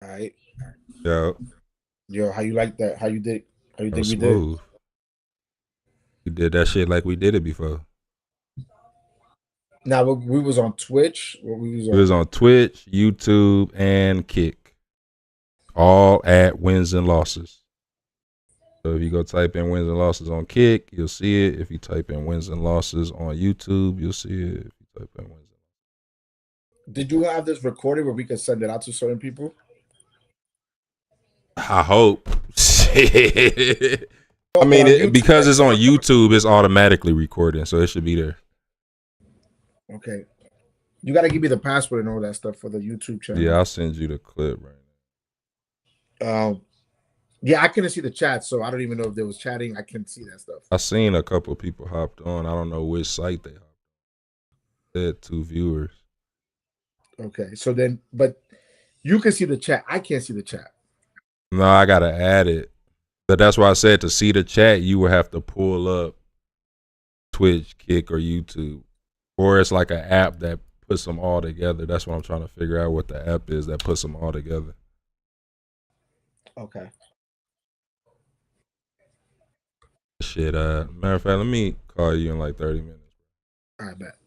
B: All right.
A: Yo,
B: how you like that? How you did? How you think we did?
A: smooth. We did that shit like we did it before.
B: Now we was on Twitch.
A: We was on Twitch, YouTube, and Kick. All at wins and losses. So if you go type in wins and losses on Kick, you'll see it. If you type in wins and losses on YouTube, you'll see it. If you type in wins.
B: Did you have this recorded where we could send it out to certain people?
A: I hope. I mean, because it's on YouTube, it's automatically recording, so it should be there.
B: Okay. You got to give me the password and all that stuff for the YouTube channel.
A: Yeah, I'll send you the clip right
B: now. Yeah, I couldn't see the chat, so I don't even know if there was chatting. I couldn't see that stuff.
A: I seen a couple of people hopped on. I don't know which site they hopped on. They had 2 viewers.
B: Okay, so then, but you can see the chat. I can't see the chat.
A: No, I got to add it. But that's why I said to see the chat, you would have to pull up Twitch, Kick, or YouTube. Or it's like an app that puts them all together. That's what I'm trying to figure out what the app is that puts them all together.
B: Okay.
A: Shit, matter of fact, let me call you in like 30 minutes.
B: All right, bet.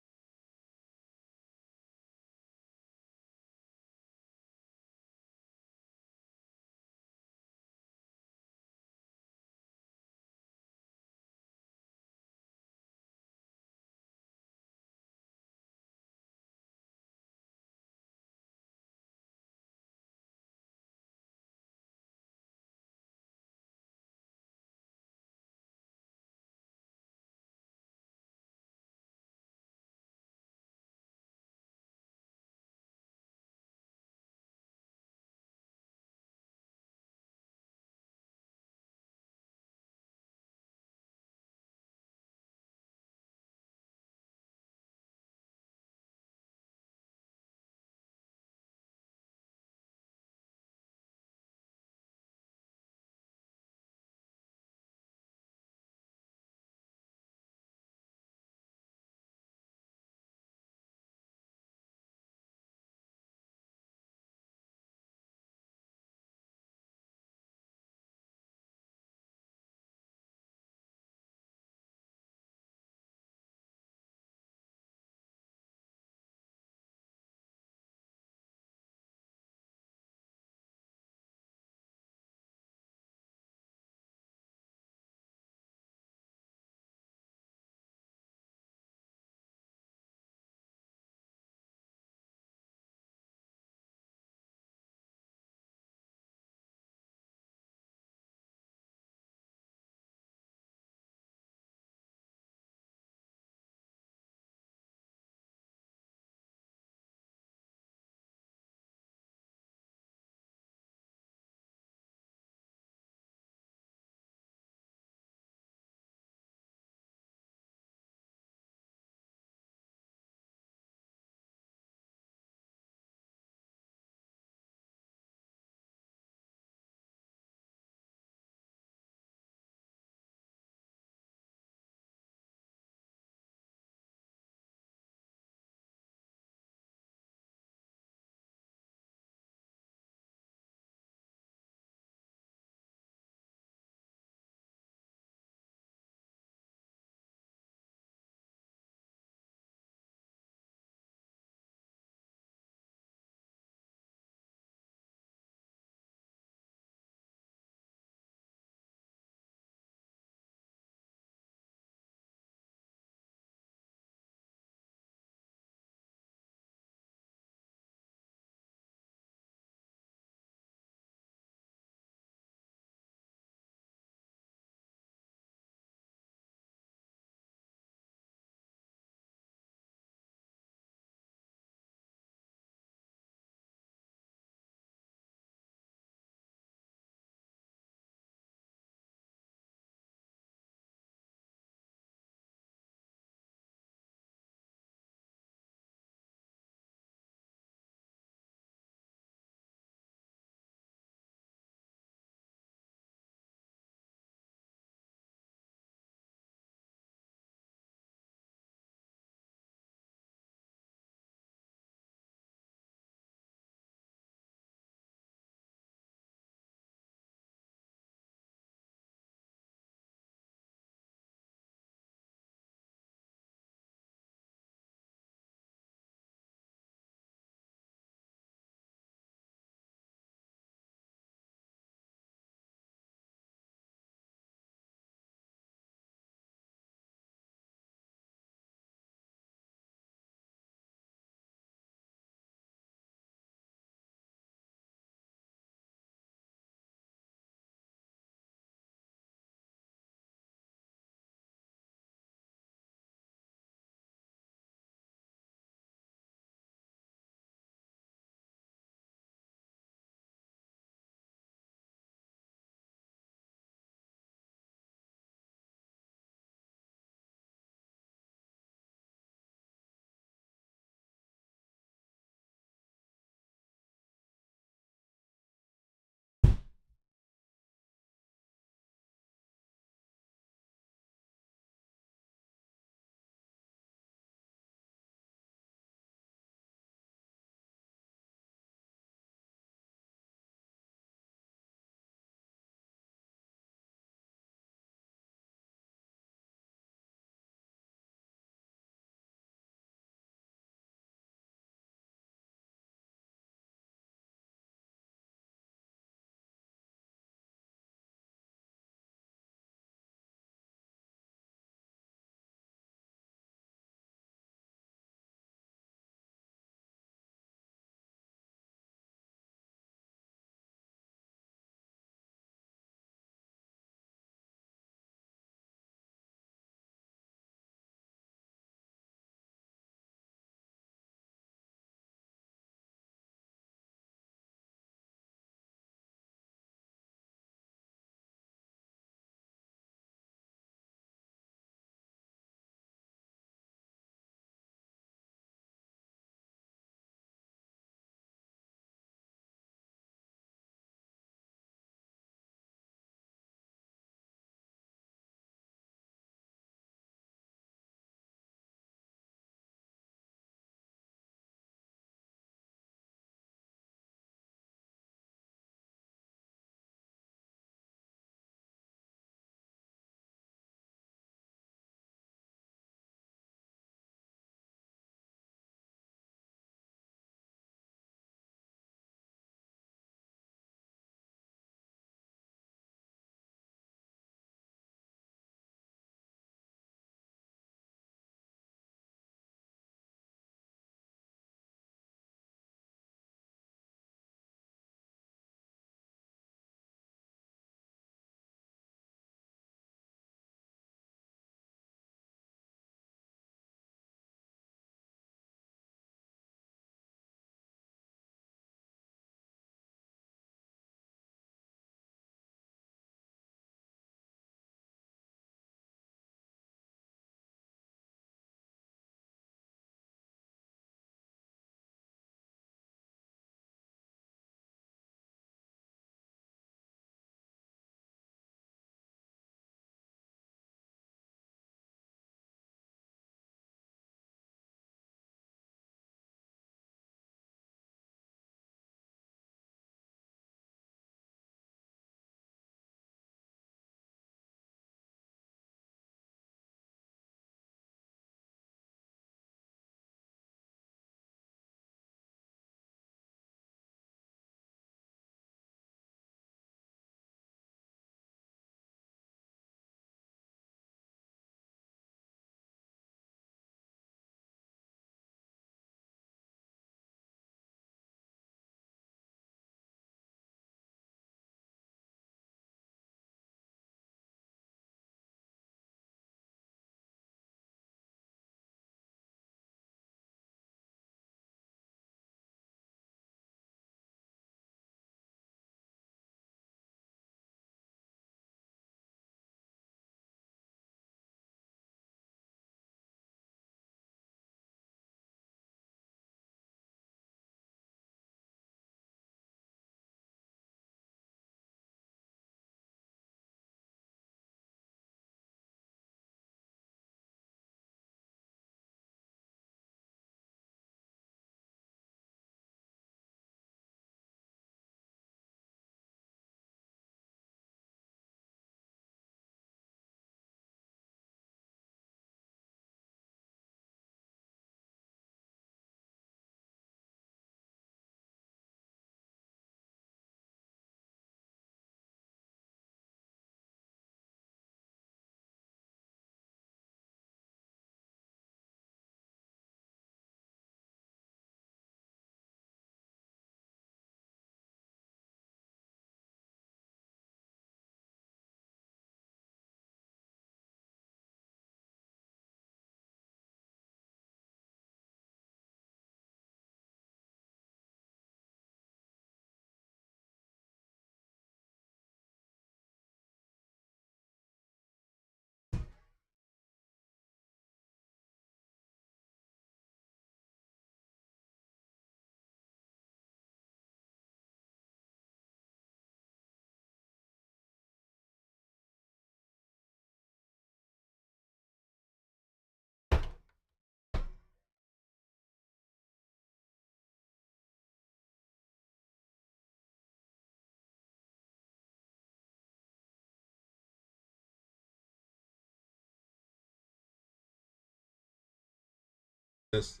A: Yes.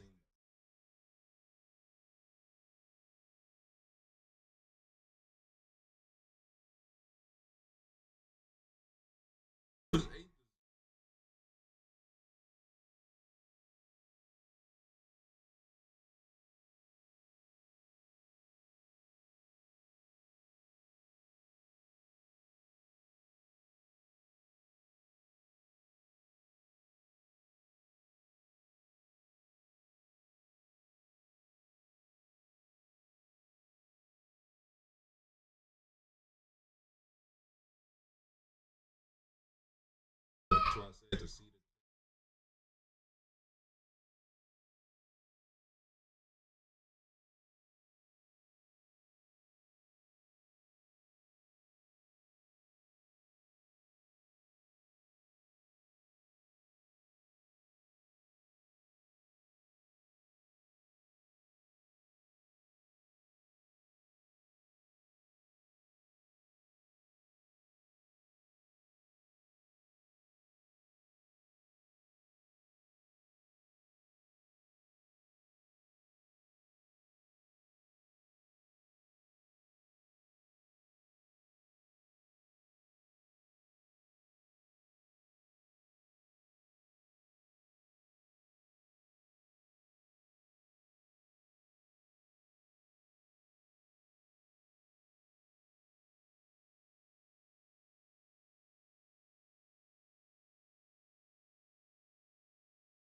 A: That's why I said to see